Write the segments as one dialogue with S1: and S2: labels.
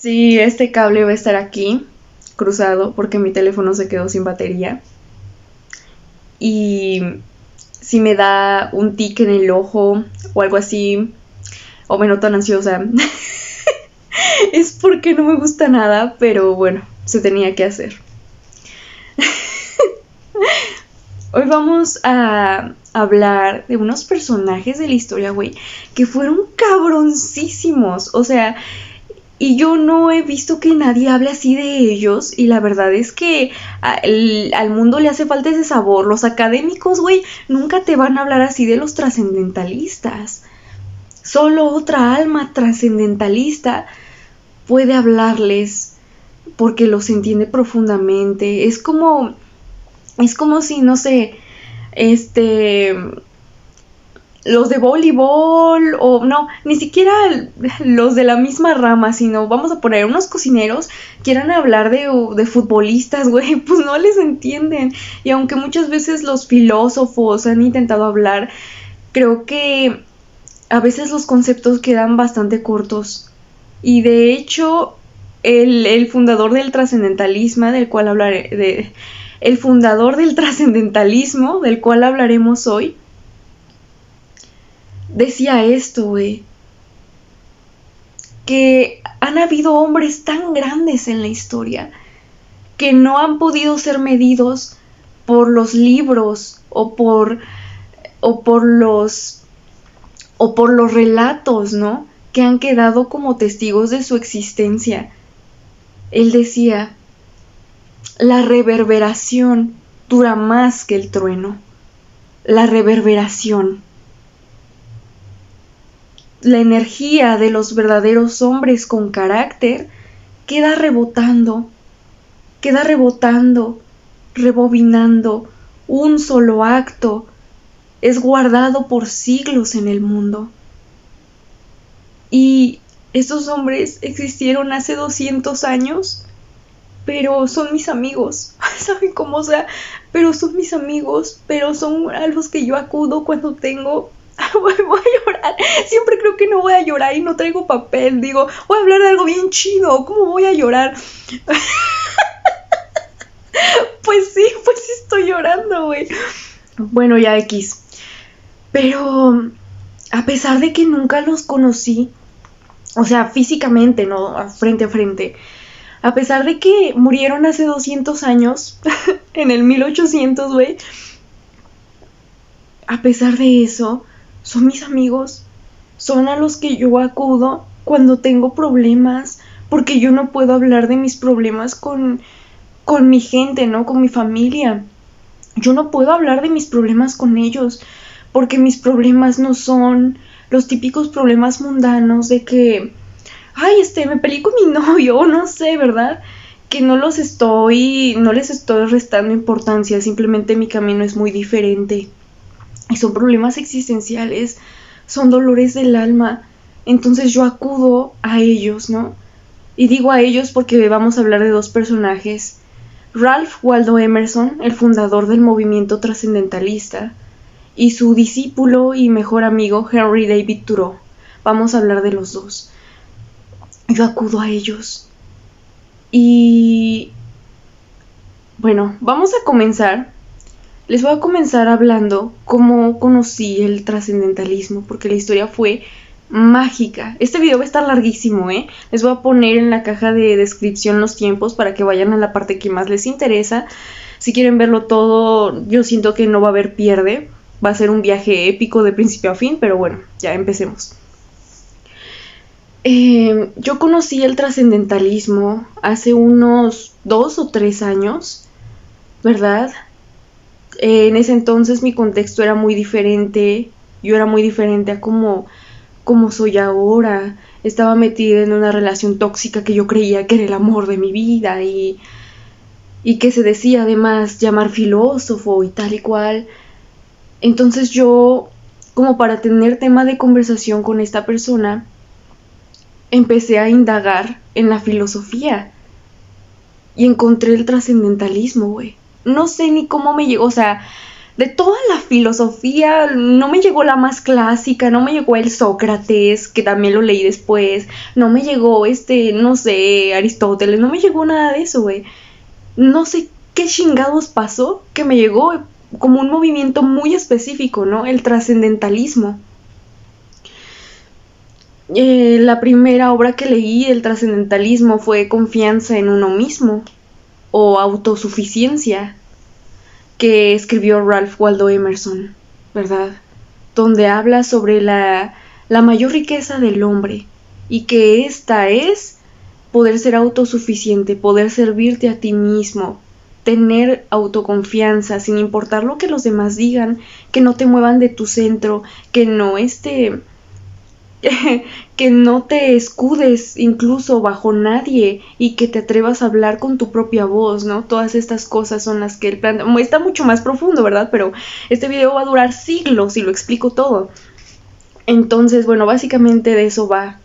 S1: Sí, este cable va a estar aquí, cruzado, porque mi teléfono se quedó sin batería. Y si me da un tic en el ojo o algo así, o me noto tan ansiosa, es porque no me gusta nada, pero bueno, se tenía que hacer. Hoy vamos a hablar de unos personajes de la historia, güey, que fueron cabroncísimos. O sea, y yo no he visto que nadie hable así de ellos. Y la verdad es que al mundo le hace falta ese sabor. Los académicos, güey, nunca te van a hablar así de los trascendentalistas. Solo otra alma trascendentalista puede hablarles porque los entiende profundamente. Es como si, no sé, este, los de voleibol, o no, ni siquiera los de la misma rama, sino vamos a poner unos cocineros quieran hablar de futbolistas, güey, pues no les entienden. Y aunque muchas veces los filósofos han intentado hablar, creo que a veces los conceptos quedan bastante cortos. Y de hecho, el fundador del trascendentalismo, del cual hablaré, el fundador del trascendentalismo, del cual hablaremos hoy, decía esto, güey, que han habido hombres tan grandes en la historia que no han podido ser medidos por los libros o por los relatos, ¿no? Que han quedado como testigos de su existencia. Él decía, la reverberación dura más que el trueno. La reverberación. La energía de los verdaderos hombres con carácter queda rebotando, rebobinando. Un solo acto es guardado por siglos en el mundo. Y estos hombres existieron hace 200 años, pero son mis amigos. ¿Saben cómo? O sea, pero son mis amigos, pero son a los que yo acudo cuando tengo... voy a llorar. Siempre creo que no voy a llorar y no traigo papel. Digo, voy a hablar de algo bien chido. ¿Cómo voy a llorar? Pues sí estoy llorando, güey. Bueno, ya X. Pero a pesar de que nunca los conocí, o sea, físicamente, no frente a frente, a pesar de que murieron hace 200 años, en el 1800, güey, a pesar de eso, son mis amigos, son a los que yo acudo cuando tengo problemas, porque yo no puedo hablar de mis problemas con mi gente, ¿no? Con mi familia. Yo no puedo hablar de mis problemas con ellos, porque mis problemas no son los típicos problemas mundanos de que, ay, me peleé con mi novio, no sé, ¿verdad? Que no les estoy restando importancia, simplemente mi camino es muy diferente. Y son problemas existenciales, son dolores del alma. Entonces yo acudo a ellos, ¿no? Y digo a ellos porque vamos a hablar de dos personajes. Ralph Waldo Emerson, el fundador del movimiento trascendentalista, y su discípulo y mejor amigo Henry David Thoreau. Vamos a hablar de los dos. Yo acudo a ellos. Y bueno, vamos a comenzar. Les voy a comenzar hablando cómo conocí el trascendentalismo, porque la historia fue mágica. Este video va a estar larguísimo, ¿eh? Les voy a poner en la caja de descripción los tiempos para que vayan a la parte que más les interesa. Si quieren verlo todo, yo siento que no va a haber pierde. Va a ser un viaje épico de principio a fin, pero bueno, ya empecemos. Yo conocí el trascendentalismo hace unos 2 o 3 años, ¿verdad? En ese entonces mi contexto era muy diferente. Yo era muy diferente a como soy ahora. Estaba metida en una relación tóxica que yo creía que era el amor de mi vida y que se decía además llamar filósofo y tal y cual. Entonces yo, como para tener tema de conversación con esta persona, empecé a indagar en la filosofía y encontré el trascendentalismo, güey. No sé ni cómo me llegó, o sea, de toda la filosofía. No me llegó la más clásica, no me llegó el Sócrates, que también lo leí después, no me llegó no sé, Aristóteles, no me llegó nada de eso, güey. No sé qué chingados pasó, que me llegó como un movimiento muy específico, ¿no? El trascendentalismo. La primera obra que leí del trascendentalismo fue Confianza en uno mismo, o Autosuficiencia, que escribió Ralph Waldo Emerson, ¿verdad? Donde habla sobre la mayor riqueza del hombre, y que esta es poder ser autosuficiente, poder servirte a ti mismo, tener autoconfianza sin importar lo que los demás digan, que no te muevan de tu centro, que no que no te escudes incluso bajo nadie y que te atrevas a hablar con tu propia voz, ¿no? Todas estas cosas son las que el plan está mucho más profundo, ¿verdad? Pero este video va a durar siglos y lo explico todo. Entonces, bueno, básicamente de eso va.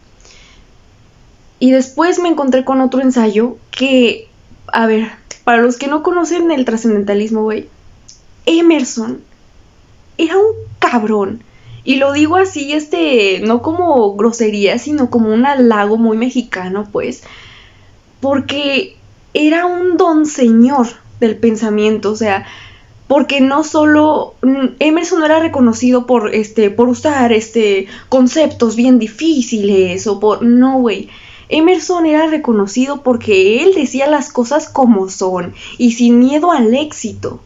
S1: Y después me encontré con otro ensayo que, a ver, para los que no conocen el trascendentalismo, güey, Emerson era un cabrón. Y lo digo así, no como grosería, sino como un halago muy mexicano, pues. Porque era un don señor del pensamiento, o sea, porque no solo Emerson no era reconocido por usar conceptos bien difíciles o por no, güey. Emerson era reconocido porque él decía las cosas como son y sin miedo al éxito.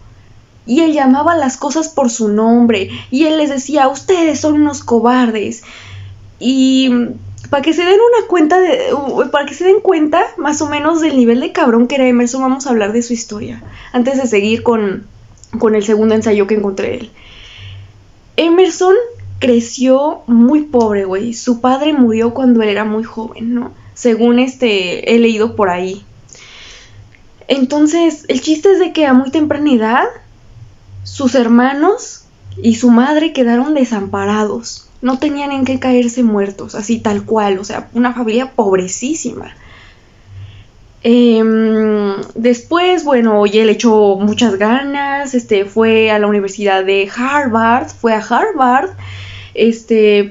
S1: Y él llamaba las cosas por su nombre y él les decía, ustedes son unos cobardes. Y para que se den cuenta más o menos del nivel de cabrón que era Emerson, vamos a hablar de su historia antes de seguir con el segundo ensayo que encontré de él. Emerson creció muy pobre, güey. Su padre murió cuando él era muy joven, ¿no? Según he leído por ahí. Entonces, el chiste es de que a muy temprana edad sus hermanos y su madre quedaron desamparados. No tenían en qué caerse muertos, así tal cual, o sea, una familia pobrecísima. Después, bueno, ya le echó muchas ganas, fue a la universidad de Harvard,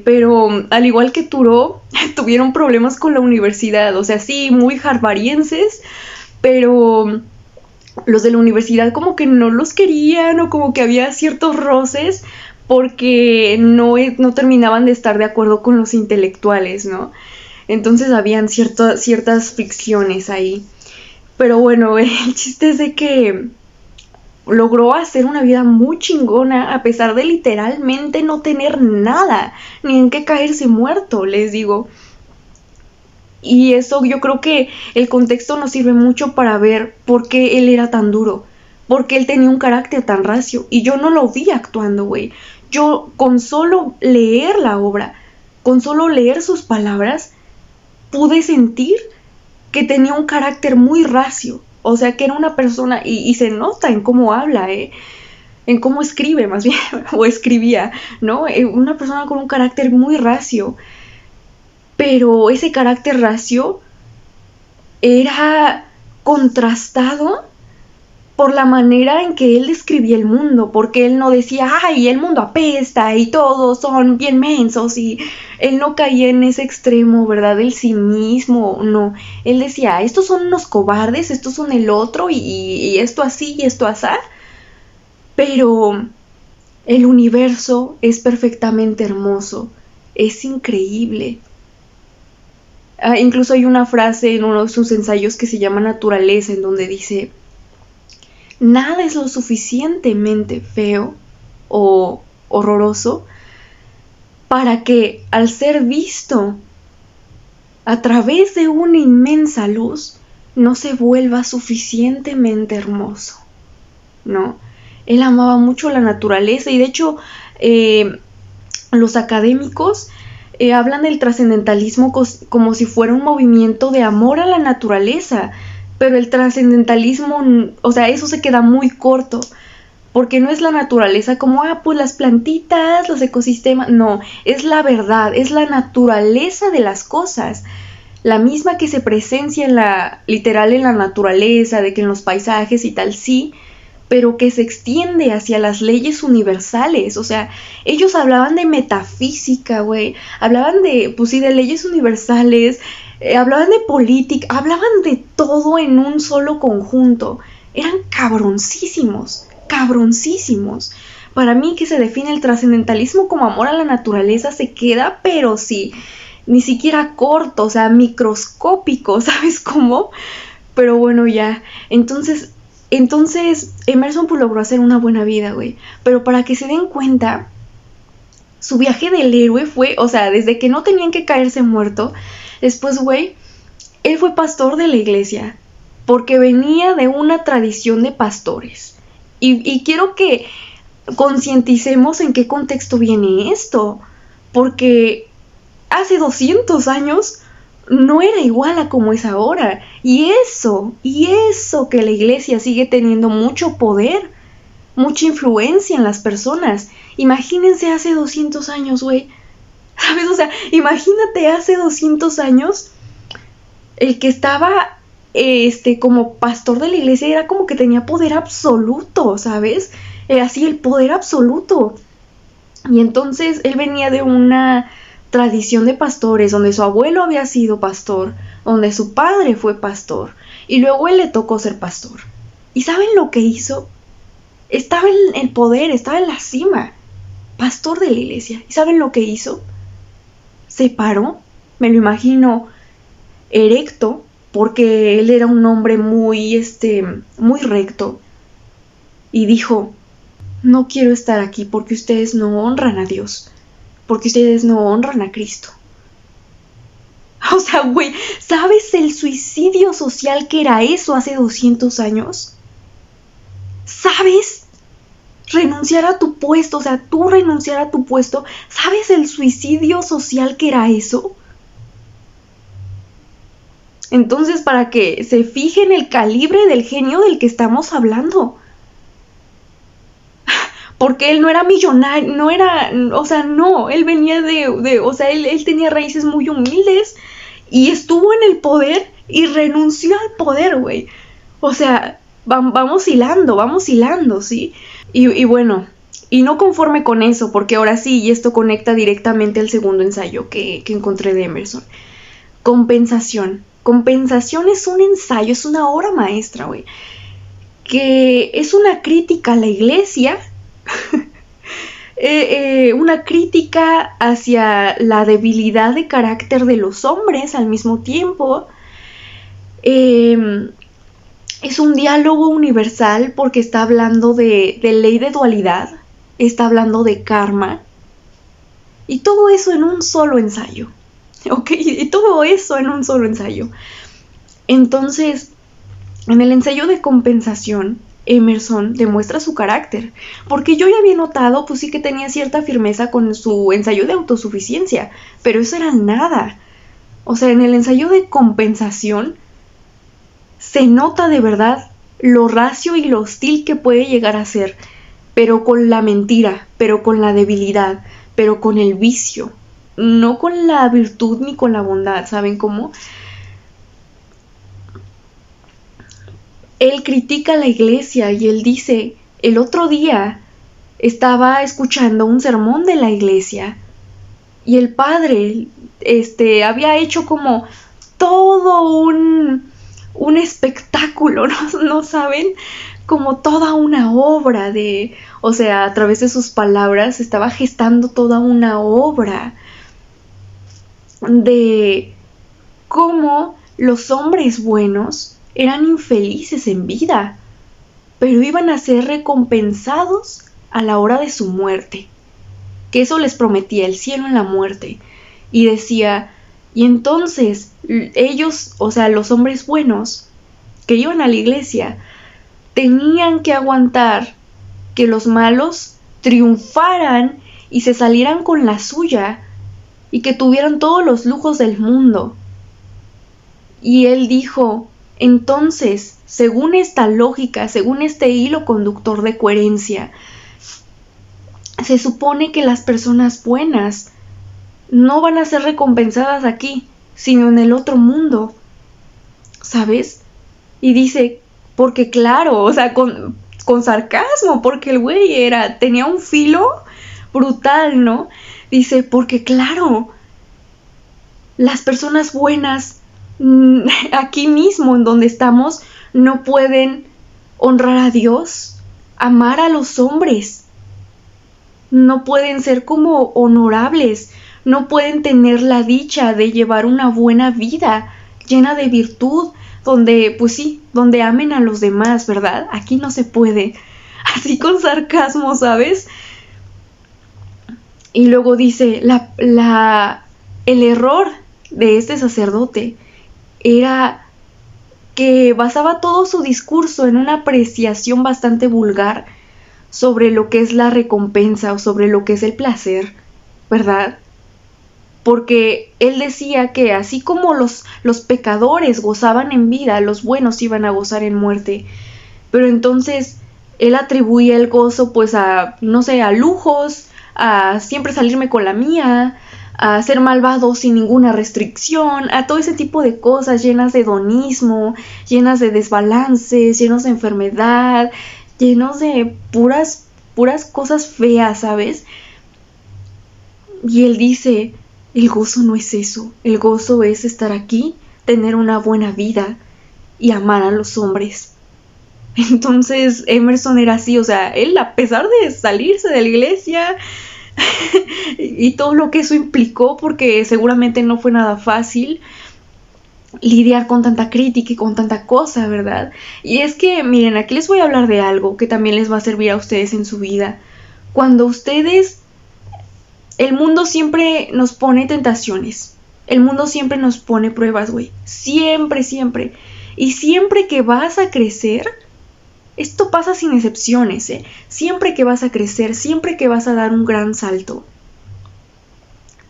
S1: pero al igual que Thoreau, tuvieron problemas con la universidad, o sea, sí, muy harvarienses, pero los de la universidad como que no los querían o como que había ciertos roces porque no terminaban de estar de acuerdo con los intelectuales, ¿no? Entonces habían ciertas fricciones ahí. Pero bueno, el chiste es de que logró hacer una vida muy chingona a pesar de literalmente no tener nada, ni en qué caerse muerto, les digo. Y eso yo creo que el contexto nos sirve mucho para ver por qué él era tan duro, por qué él tenía un carácter tan reacio. Y yo no lo vi actuando, güey. Yo con solo leer la obra, con solo leer sus palabras, pude sentir que tenía un carácter muy reacio. O sea, que era una persona, y se nota en cómo habla, en cómo escribe más bien, o escribía, ¿no? Una persona con un carácter muy reacio. Pero ese carácter reacio era contrastado por la manera en que él describía el mundo, porque él no decía, ay, el mundo apesta y todos son bien mensos, y él no caía en ese extremo, ¿verdad? Del cinismo, no. Él decía, estos son unos cobardes, estos son el otro, y esto así y esto asá. Pero el universo es perfectamente hermoso, es increíble. Incluso hay una frase en uno de sus ensayos que se llama Naturaleza, en donde dice, nada es lo suficientemente feo o horroroso para que, al ser visto a través de una inmensa luz, no se vuelva suficientemente hermoso, ¿no? Él amaba mucho la naturaleza y de hecho los académicos hablan del trascendentalismo como si fuera un movimiento de amor a la naturaleza, pero el trascendentalismo, o sea, eso se queda muy corto, porque no es la naturaleza como, pues las plantitas, los ecosistemas, no, es la verdad, es la naturaleza de las cosas, la misma que se presencia literal en la naturaleza, de que en los paisajes y tal, sí, pero que se extiende hacia las leyes universales. O sea, ellos hablaban de metafísica, güey, hablaban de, pues sí, de leyes universales, hablaban de política, hablaban de todo en un solo conjunto. Eran cabroncísimos, cabroncísimos. Para mí, que se define el trascendentalismo como amor a la naturaleza, se queda, pero sí, ni siquiera corto, o sea, microscópico, ¿sabes cómo? Pero bueno, ya. Entonces Emerson pues logró hacer una buena vida, güey. Pero para que se den cuenta, su viaje del héroe fue, o sea, desde que no tenían que caerse muerto, después, güey, él fue pastor de la iglesia, porque venía de una tradición de pastores. Y quiero que concienticemos en qué contexto viene esto, porque hace 200 años no era igual a como es ahora. Y eso que la iglesia sigue teniendo mucho poder, mucha influencia en las personas. Imagínense hace 200 años, güey. ¿Sabes? O sea, imagínate hace 200 años, el que estaba como pastor de la iglesia era como que tenía poder absoluto, ¿sabes? Así el poder absoluto. Y entonces él venía de una tradición de pastores, donde su abuelo había sido pastor, donde su padre fue pastor, y luego él le tocó ser pastor. ¿Y saben lo que hizo? Estaba en el poder, estaba en la cima, pastor de la iglesia. ¿Y saben lo que hizo? Se paró, me lo imagino, erecto, porque él era un hombre muy recto, y dijo: no quiero estar aquí porque ustedes no honran a Dios, porque ustedes no honran a Cristo. O sea, güey, ¿sabes el suicidio social que era eso hace 200 años? ¿Sabes? Renunciar a tu puesto, o sea, tú renunciar a tu puesto, ¿sabes el suicidio social que era eso? Entonces, para que se fijen el calibre del genio del que estamos hablando. Porque él no era millonario, no era, o sea, no, él venía o sea, él tenía raíces muy humildes y estuvo en el poder y renunció al poder, güey. O sea, vamos hilando, ¿sí? Y bueno, y no conforme con eso, porque ahora sí, y esto conecta directamente al segundo ensayo que encontré de Emerson. Compensación. Compensación es un ensayo, es una obra maestra, güey, que es una crítica a la iglesia, una crítica hacia la debilidad de carácter de los hombres al mismo tiempo. Es un diálogo universal porque está hablando de ley de dualidad, está hablando de karma, y todo eso en un solo ensayo. ¿Ok? Y todo eso en un solo ensayo. Entonces, en el ensayo de compensación, Emerson demuestra su carácter, porque yo ya había notado, pues sí, que tenía cierta firmeza con su ensayo de autosuficiencia, pero eso era nada. O sea, en el ensayo de compensación se nota de verdad lo racio y lo hostil que puede llegar a ser, pero con la mentira, pero con la debilidad, pero con el vicio, no con la virtud ni con la bondad. ¿Saben cómo? Él critica a la iglesia y él dice: el otro día estaba escuchando un sermón de la iglesia y el padre había hecho como todo un espectáculo, ¿no saben? Como toda una obra o sea, a través de sus palabras estaba gestando toda una obra de cómo los hombres buenos eran infelices en vida, pero iban a ser recompensados a la hora de su muerte, que eso les prometía el cielo en la muerte. Y decía, y entonces ellos, o sea, los hombres buenos que iban a la iglesia, tenían que aguantar que los malos triunfaran y se salieran con la suya y que tuvieran todos los lujos del mundo. Y él dijo: entonces, según esta lógica, según este hilo conductor de coherencia, se supone que las personas buenas no van a ser recompensadas aquí, sino en el otro mundo, ¿sabes? Y dice, porque claro, o sea, con sarcasmo, porque el güey tenía un filo brutal, ¿no? Dice, porque claro, las personas buenas aquí mismo en donde estamos no pueden honrar a Dios, amar a los hombres, no pueden ser como honorables, no pueden tener la dicha de llevar una buena vida llena de virtud, donde, pues sí, donde amen a los demás, ¿verdad? Aquí no se puede. Así con sarcasmo, ¿sabes? Y luego dice, el error de este sacerdote era que basaba todo su discurso en una apreciación bastante vulgar sobre lo que es la recompensa o sobre lo que es el placer, ¿verdad? Porque él decía que así como los pecadores gozaban en vida, los buenos iban a gozar en muerte. Pero entonces él atribuía el gozo pues a, no sé, a lujos, a siempre salirme con la mía, a ser malvado sin ninguna restricción, a todo ese tipo de cosas llenas de hedonismo, llenas de desbalances, llenos de enfermedad, llenos de puras cosas feas, ¿sabes? Y él dice, el gozo no es eso, el gozo es estar aquí, tener una buena vida y amar a los hombres. Entonces Emerson era así, o sea, él a pesar de salirse de la iglesia y todo lo que eso implicó, porque seguramente no fue nada fácil lidiar con tanta crítica y con tanta cosa, ¿verdad? Y es que, miren, aquí les voy a hablar de algo que también les va a servir a ustedes en su vida. Cuando ustedes, el mundo siempre nos pone tentaciones, el mundo siempre nos pone pruebas, güey, siempre, siempre. Y siempre que vas a crecer, esto pasa sin excepciones, siempre que vas a crecer, siempre que vas a dar un gran salto,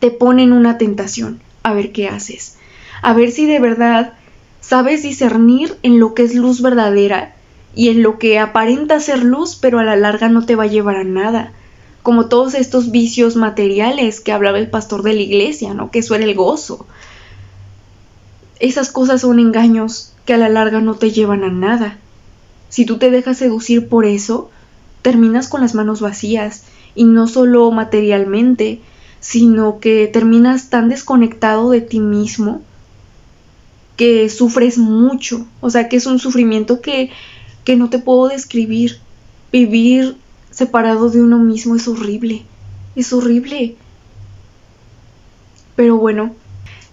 S1: te ponen una tentación, a ver qué haces, a ver si de verdad sabes discernir en lo que es luz verdadera y en lo que aparenta ser luz, pero a la larga no te va a llevar a nada, como todos estos vicios materiales que hablaba el pastor de la iglesia, ¿no? Que eso era el gozo. Esas cosas son engaños que a la larga no te llevan a nada. Si tú te dejas seducir por eso, terminas con las manos vacías, y no solo materialmente, sino que terminas tan desconectado de ti mismo que sufres mucho. O sea, que es un sufrimiento que no te puedo describir. Vivir separado de uno mismo es horrible. Es horrible. Pero bueno,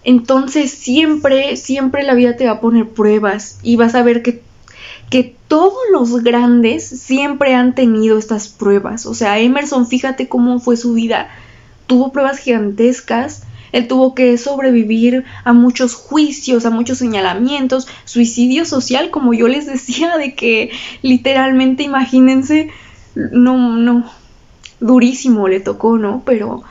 S1: entonces siempre la vida te va a poner pruebas y vas a ver que todos los grandes siempre han tenido estas pruebas. O sea, Emerson, fíjate cómo fue su vida. Tuvo pruebas gigantescas. Él tuvo que sobrevivir a muchos juicios, a muchos señalamientos, suicidio social, como yo les decía, de que literalmente, imagínense, no, durísimo le tocó, ¿no? Pero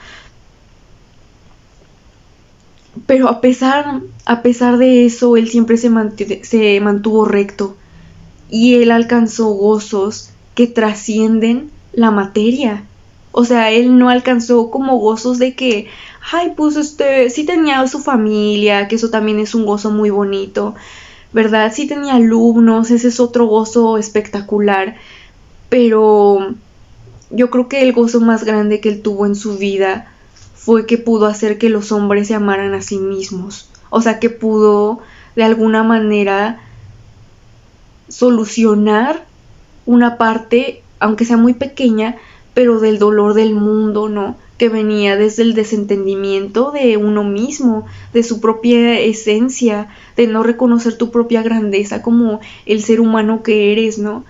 S1: a pesar de eso, él siempre se mantuvo recto. Y él alcanzó gozos que trascienden la materia. O sea, él no alcanzó como gozos de que, ay, pues sí tenía su familia, que eso también es un gozo muy bonito, ¿verdad? Sí tenía alumnos, ese es otro gozo espectacular. Pero yo creo que el gozo más grande que él tuvo en su vida fue que pudo hacer que los hombres se amaran a sí mismos. O sea, que pudo de alguna manera solucionar una parte, aunque sea muy pequeña, pero del dolor del mundo, ¿no? Que venía desde el desentendimiento de uno mismo, de su propia esencia, de no reconocer tu propia grandeza como el ser humano que eres, ¿no?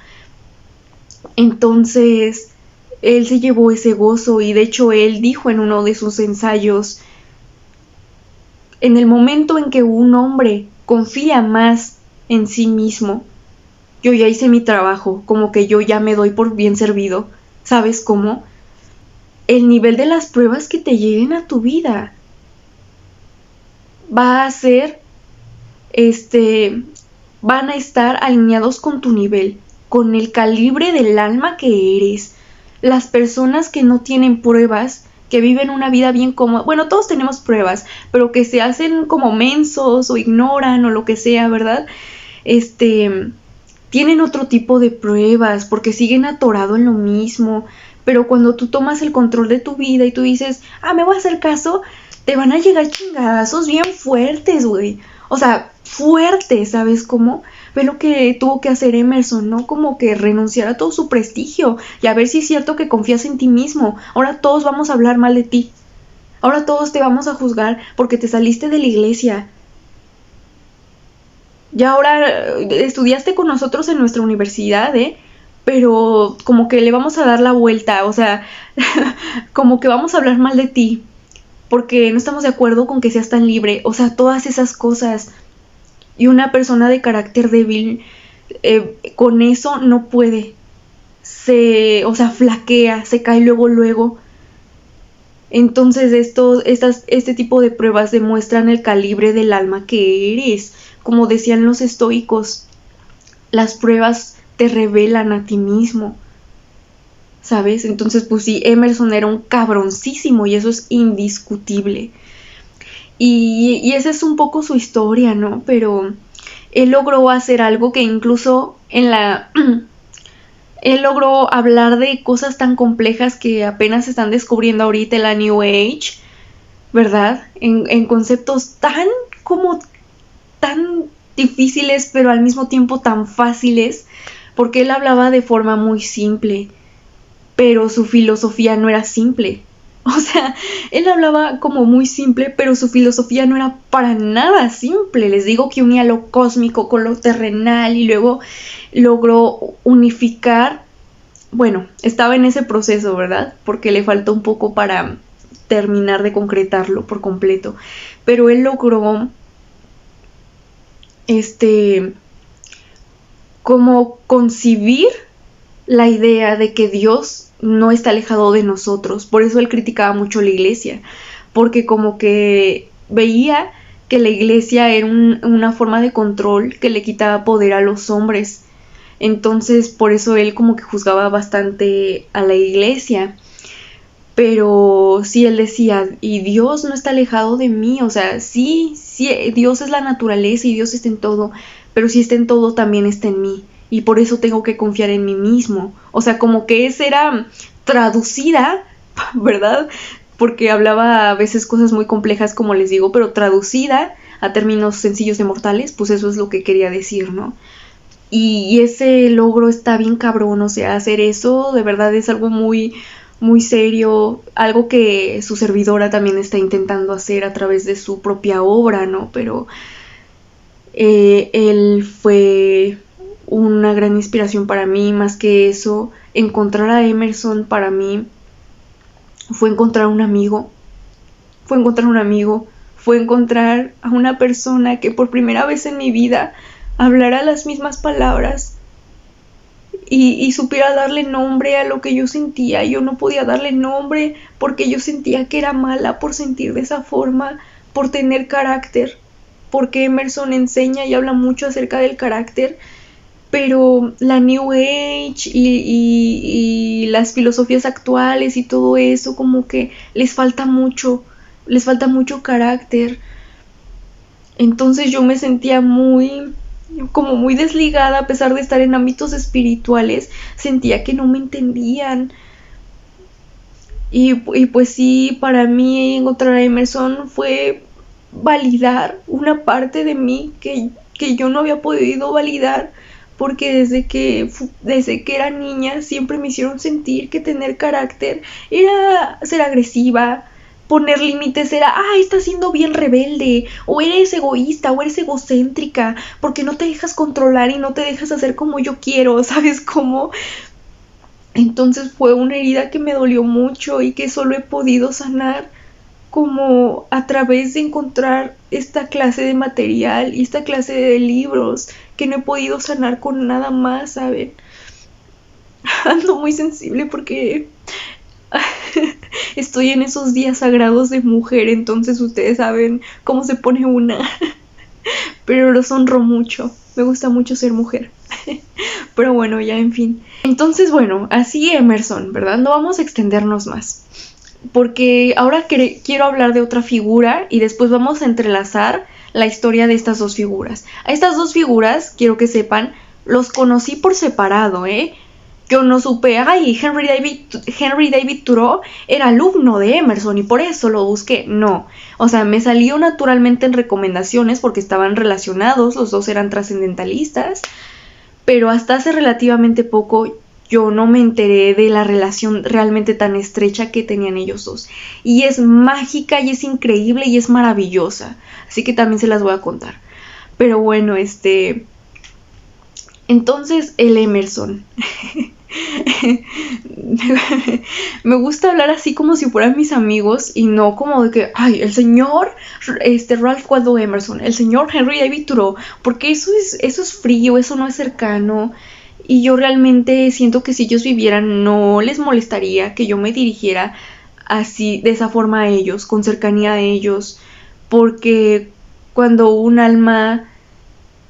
S1: Entonces, él se llevó ese gozo y de hecho él dijo en uno de sus ensayos, en el momento en que un hombre confía más en sí mismo, yo ya hice mi trabajo, como que yo ya me doy por bien servido. ¿Sabes cómo? El nivel de las pruebas que te lleguen a tu vida va a ser, van a estar alineados con tu nivel, con el calibre del alma que eres. Las personas que no tienen pruebas, que viven una vida bien cómoda, bueno, todos tenemos pruebas, pero que se hacen como mensos o ignoran o lo que sea, ¿verdad? tienen otro tipo de pruebas porque siguen atorado en lo mismo. Pero cuando tú tomas el control de tu vida y tú dices, me voy a hacer caso, te van a llegar chingadazos bien fuertes, güey. O sea, fuertes, ¿sabes cómo? Ve lo que tuvo que hacer Emerson, ¿no? Como que renunciar a todo su prestigio y a ver si es cierto que confías en ti mismo. Ahora todos vamos a hablar mal de ti. Ahora todos te vamos a juzgar porque te saliste de la iglesia. Ya ahora estudiaste con nosotros en nuestra universidad, pero como que le vamos a dar la vuelta, o sea, como que vamos a hablar mal de ti, porque no estamos de acuerdo con que seas tan libre, o sea, todas esas cosas. Y una persona de carácter débil con eso no puede, flaquea, se cae luego. Entonces este tipo de pruebas demuestran el calibre del alma que eres. Como decían los estoicos, las pruebas te revelan a ti mismo, ¿sabes? Entonces, pues sí, Emerson era un cabroncísimo y eso es indiscutible. Y esa es un poco su historia, ¿no? Pero él logró hacer algo que incluso él logró hablar de cosas tan complejas que apenas se están descubriendo ahorita en la New Age, ¿verdad? En conceptos tan difíciles, pero al mismo tiempo tan fáciles, porque él hablaba de forma muy simple, pero su filosofía no era simple. O sea, él hablaba como muy simple, pero su filosofía no era para nada simple. Les digo que unía lo cósmico con lo terrenal y luego logró unificar. Bueno, estaba en ese proceso, ¿verdad? Porque le faltó un poco para terminar de concretarlo por completo. Pero él logró como concebir la idea de que Dios no está alejado de nosotros. Por eso él criticaba mucho la iglesia, porque como que veía que la iglesia era una forma de control que le quitaba poder a los hombres. Entonces por eso él como que juzgaba bastante a la iglesia. Pero sí, él decía, y Dios no está alejado de mí, o sea, sí, Dios es la naturaleza y Dios está en todo, pero si está en todo también está en mí, y por eso tengo que confiar en mí mismo. O sea, como que esa era traducida, ¿verdad? Porque hablaba a veces cosas muy complejas, como les digo, pero traducida a términos sencillos de mortales, pues eso es lo que quería decir, ¿no? Y ese logro está bien cabrón, o sea, hacer eso de verdad es algo muy muy serio, algo que su servidora también está intentando hacer a través de su propia obra, ¿no? Pero él fue una gran inspiración para mí. Más que eso, encontrar a Emerson para mí fue encontrar un amigo, fue encontrar a una persona que por primera vez en mi vida hablara las mismas palabras y supiera darle nombre a lo que yo sentía. Yo no podía darle nombre porque yo sentía que era mala por sentir de esa forma, por tener carácter, porque Emerson enseña y habla mucho acerca del carácter, pero la New Age y las filosofías actuales y todo eso como que les falta mucho carácter. Entonces yo me sentía muy desligada, a pesar de estar en ámbitos espirituales, sentía que no me entendían. Y pues sí, para mí encontrar a Emerson fue validar una parte de mí que yo no había podido validar, porque desde que era niña siempre me hicieron sentir que tener carácter era ser agresiva. Poner límites era, estás siendo bien rebelde, o eres egoísta, o eres egocéntrica, porque no te dejas controlar y no te dejas hacer como yo quiero, ¿sabes cómo? Entonces fue una herida que me dolió mucho y que solo he podido sanar como a través de encontrar esta clase de material y esta clase de libros que no he podido sanar con nada más, ¿saben? Ando muy sensible porque estoy en esos días sagrados de mujer, entonces ustedes saben cómo se pone una. Pero los honro mucho, me gusta mucho ser mujer. Pero bueno, ya en fin. Entonces bueno, así Emerson, ¿verdad? No vamos a extendernos más, porque ahora quiero hablar de otra figura y después vamos a entrelazar la historia de estas dos figuras. A estas dos figuras, quiero que sepan, los conocí por separado, Yo no supe, ay, Henry David Thoreau era alumno de Emerson y por eso lo busqué. No, o sea, me salió naturalmente en recomendaciones porque estaban relacionados, los dos eran trascendentalistas, pero hasta hace relativamente poco yo no me enteré de la relación realmente tan estrecha que tenían ellos dos. Y es mágica y es increíble y es maravillosa, así que también se las voy a contar. Pero bueno, entonces el Emerson. Me gusta hablar así como si fueran mis amigos y no como de que, ay, el señor Ralph Waldo Emerson, el señor Henry David Thoreau, porque eso es frío, eso no es cercano y yo realmente siento que si ellos vivieran no les molestaría que yo me dirigiera así, de esa forma a ellos, con cercanía a ellos, porque cuando un alma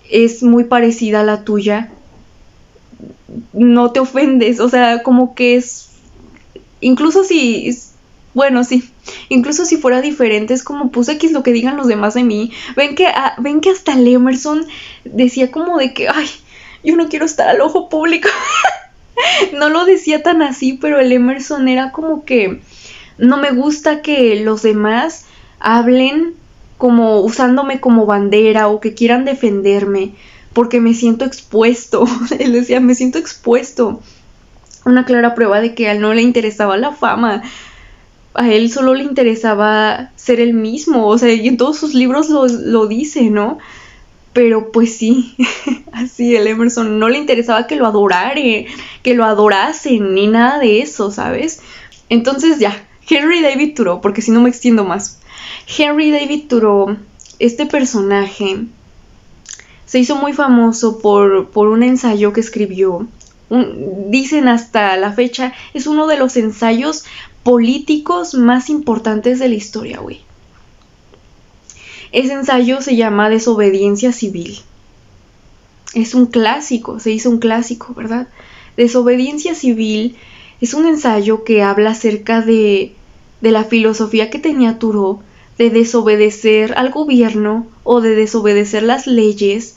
S1: es muy parecida a la tuya, no te ofendes, o sea, como que es, incluso si, bueno, sí, incluso si fuera diferente, es como, pues X lo que digan los demás de mí. Ven que hasta el Emerson decía como de que, ay, yo no quiero estar al ojo público. No lo decía tan así, pero el Emerson era como que, no me gusta que los demás hablen como usándome como bandera o que quieran defenderme, porque me siento expuesto. Él decía, me siento expuesto. Una clara prueba de que a él no le interesaba la fama. A él solo le interesaba ser él mismo. O sea, y en todos sus libros lo dice, ¿no? Pero pues sí, así el Emerson no le interesaba que lo adorasen, ni nada de eso, ¿sabes? Entonces ya, Henry David Thoreau, porque si no me extiendo más. Henry David Thoreau, este personaje, se hizo muy famoso por un ensayo que escribió. Dicen hasta la fecha, es uno de los ensayos políticos más importantes de la historia, güey. Ese ensayo se llama Desobediencia Civil. Es un clásico, se hizo un clásico, ¿verdad? Desobediencia Civil es un ensayo que habla acerca de la filosofía que tenía Thoreau de desobedecer al gobierno o de desobedecer las leyes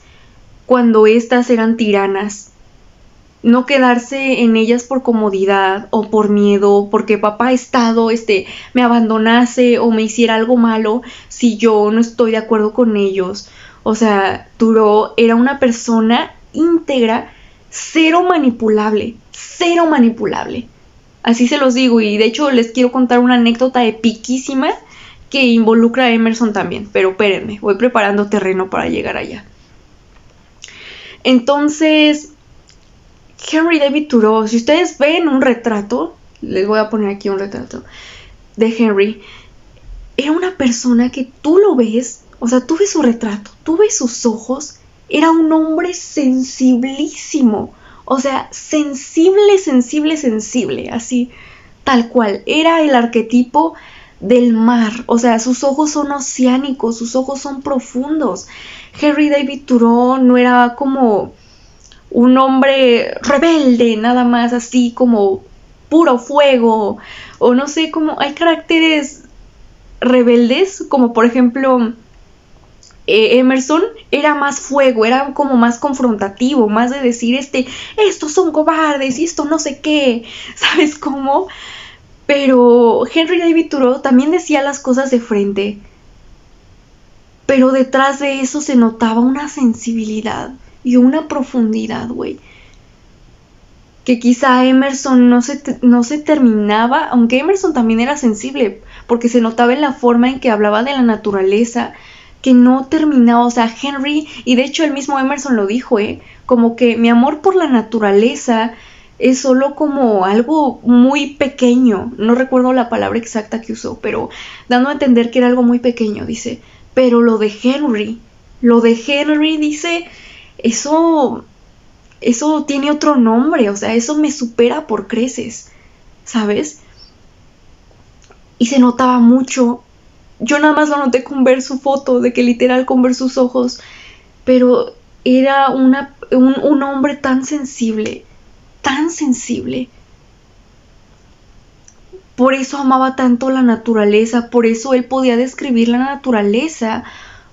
S1: cuando éstas eran tiranas. No quedarse en ellas por comodidad o por miedo, porque papá Estado me abandonase o me hiciera algo malo si yo no estoy de acuerdo con ellos. O sea, Thoreau era una persona íntegra, cero manipulable. Así se los digo, y de hecho les quiero contar una anécdota epiquísima que involucra a Emerson también, pero espérenme, voy preparando terreno para llegar allá. Entonces, Henry David Thoreau, si ustedes ven un retrato, les voy a poner aquí un retrato de Henry, era una persona que tú lo ves, o sea, tú ves su retrato, tú ves sus ojos, era un hombre sensiblísimo, o sea, sensible, así, tal cual, era el arquetipo del mar, o sea, sus ojos son oceánicos, sus ojos son profundos. Henry David Thoreau no era como un hombre rebelde, nada más así como puro fuego, o no sé, como hay caracteres rebeldes, como por ejemplo Emerson era más fuego, era como más confrontativo, más de decir estos son cobardes y esto no sé qué, ¿sabes cómo? Pero Henry David Thoreau también decía las cosas de frente, pero detrás de eso se notaba una sensibilidad y una profundidad, güey, que quizá Emerson no se terminaba, aunque Emerson también era sensible, porque se notaba en la forma en que hablaba de la naturaleza, que no terminaba, o sea, Henry, y de hecho el mismo Emerson lo dijo, como que mi amor por la naturaleza es solo como algo muy pequeño, no recuerdo la palabra exacta que usó, pero dando a entender que era algo muy pequeño, dice, pero lo de Henry, dice, eso tiene otro nombre, o sea, eso me supera por creces, ¿sabes? Y se notaba mucho. Yo nada más lo noté con ver su foto, de que literal con ver sus ojos, pero era un hombre tan sensible. Por eso amaba tanto la naturaleza, por eso él podía describir la naturaleza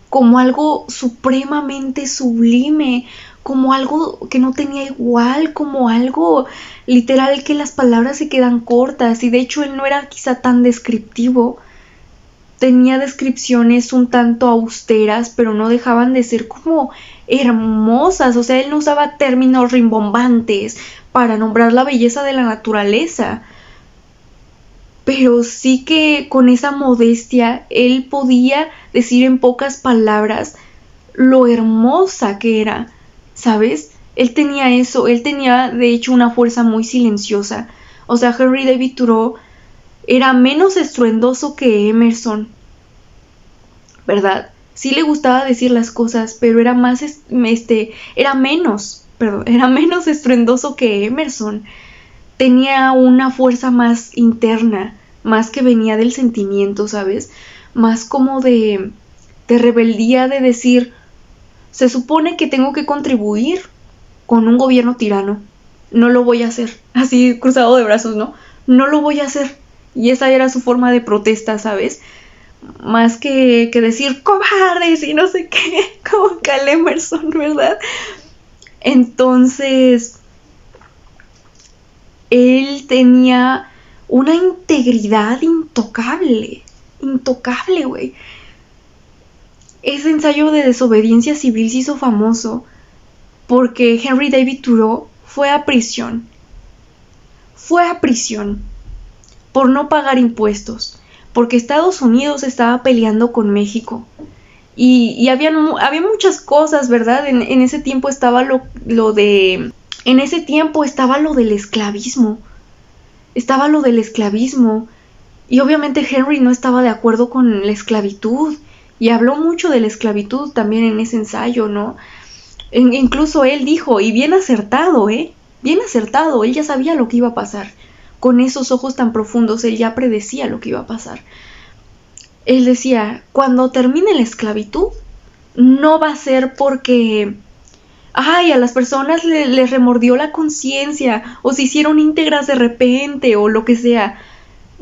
S1: como algo supremamente sublime, como algo que no tenía igual, como algo literal que las palabras se quedan cortas, y de hecho él no era quizá tan descriptivo. Tenía descripciones un tanto austeras, pero no dejaban de ser como hermosas. O sea, él no usaba términos rimbombantes para nombrar la belleza de la naturaleza, pero sí que con esa modestia él podía decir en pocas palabras lo hermosa que era, ¿sabes? Él tenía eso, él tenía de hecho una fuerza muy silenciosa. O sea, Henry David Thoreau era menos estruendoso que Emerson, ¿verdad? Sí le gustaba decir las cosas, pero era era menos estruendoso que Emerson. Tenía una fuerza más interna, más que venía del sentimiento, ¿sabes? Más como de rebeldía, de decir, se supone que tengo que contribuir con un gobierno tirano. No lo voy a hacer. Así cruzado de brazos, ¿no? No lo voy a hacer. Y esa era su forma de protesta, ¿sabes? Más que decir cobardes y no sé qué, como Cal Emerson, ¿verdad? Entonces, él tenía una integridad intocable, intocable, güey. Ese ensayo de desobediencia civil se hizo famoso porque Henry David Thoreau fue a prisión por no pagar impuestos, porque Estados Unidos estaba peleando con México. Y había muchas cosas, ¿verdad? En ese tiempo estaba en ese tiempo estaba lo del esclavismo. Estaba lo del esclavismo. Y obviamente Henry no estaba de acuerdo con la esclavitud. Y habló mucho de la esclavitud también en ese ensayo, ¿no? Incluso él dijo, y bien acertado, bien acertado, él ya sabía lo que iba a pasar. Con esos ojos tan profundos, él ya predecía lo que iba a pasar. Él decía, cuando termine la esclavitud, no va a ser porque, ay, a las personas les remordió la conciencia, o se hicieron íntegras de repente, o lo que sea.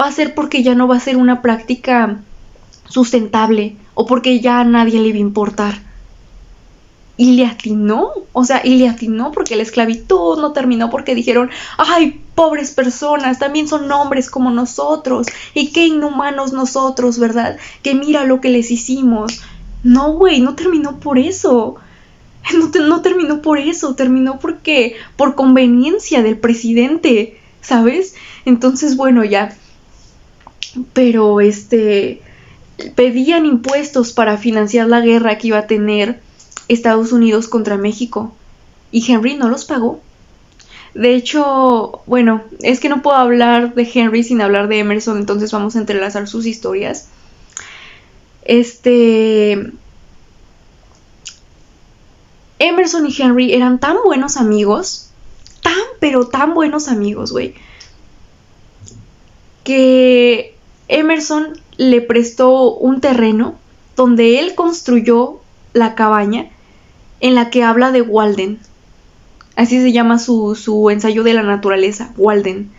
S1: Va a ser porque ya no va a ser una práctica sustentable, o porque ya a nadie le iba a importar. Y le atinó, porque la esclavitud no terminó porque dijeron, ay, pobres personas, también son hombres como nosotros, y qué inhumanos nosotros, ¿verdad? Que mira lo que les hicimos. No, güey, no terminó por eso. No terminó por eso, terminó por conveniencia del presidente, ¿sabes? Entonces, bueno, ya. Pero pedían impuestos para financiar la guerra que iba a tener Estados Unidos contra México, y Henry no los pagó. De hecho, bueno, es que no puedo hablar de Henry sin hablar de Emerson, entonces vamos a entrelazar sus historias. Emerson y Henry eran tan buenos amigos, pero tan buenos amigos, güey, que Emerson le prestó un terreno donde él construyó la cabaña en la que habla de Walden. Así se llama su ensayo de la naturaleza, Walden.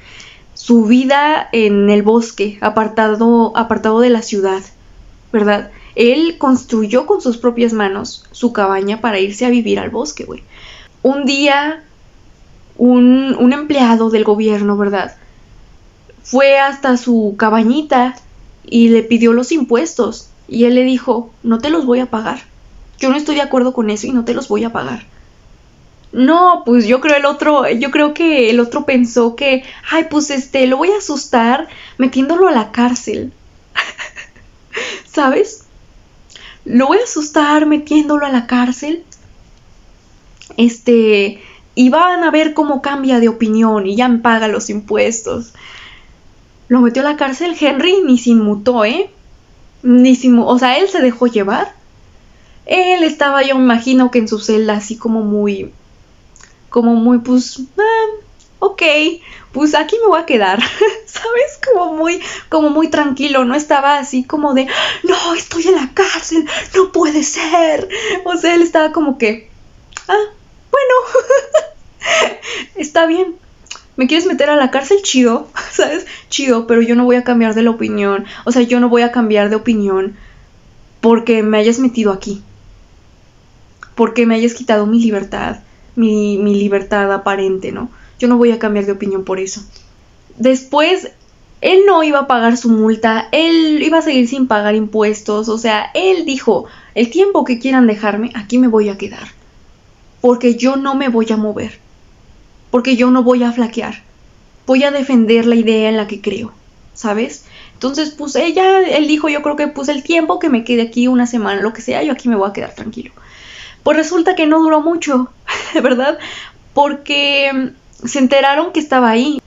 S1: Su vida en el bosque, apartado de la ciudad, ¿verdad? Él construyó con sus propias manos su cabaña para irse a vivir al bosque, güey. Un día, un empleado del gobierno, ¿verdad? Fue hasta su cabañita y le pidió los impuestos. Y él le dijo, no te los voy a pagar. Yo no estoy de acuerdo con eso y no te los voy a pagar. No, pues yo creo que el otro pensó que, ay, pues lo voy a asustar metiéndolo a la cárcel. ¿Sabes? Lo voy a asustar metiéndolo a la cárcel. Y van a ver cómo cambia de opinión y ya me paga los impuestos. Lo metió a la cárcel. Henry ni se inmutó, o sea, él se dejó llevar. Él estaba, yo me imagino que en su celda así como muy, pues, ok, pues aquí me voy a quedar, ¿sabes? Como muy tranquilo, no estaba así como de, no, estoy en la cárcel, no puede ser. O sea, él estaba como que, bueno, está bien. ¿Me quieres meter a la cárcel? Chido, ¿sabes? Chido, pero yo no voy a cambiar de la opinión. O sea, yo no voy a cambiar de opinión porque me hayas metido aquí. Porque me hayas quitado mi libertad. mi libertad aparente, ¿no? Yo no voy a cambiar de opinión por eso. Después, él no iba a pagar su multa, él iba a seguir sin pagar impuestos, o sea, él dijo, el tiempo que quieran dejarme, aquí me voy a quedar, porque yo no me voy a mover, porque yo no voy a flaquear, voy a defender la idea en la que creo, ¿sabes? Entonces, pues él dijo, yo creo que puse el tiempo que me quede aquí una semana, lo que sea, yo aquí me voy a quedar tranquilo. Pues resulta que no duró mucho, ¿verdad? Porque se enteraron que estaba ahí.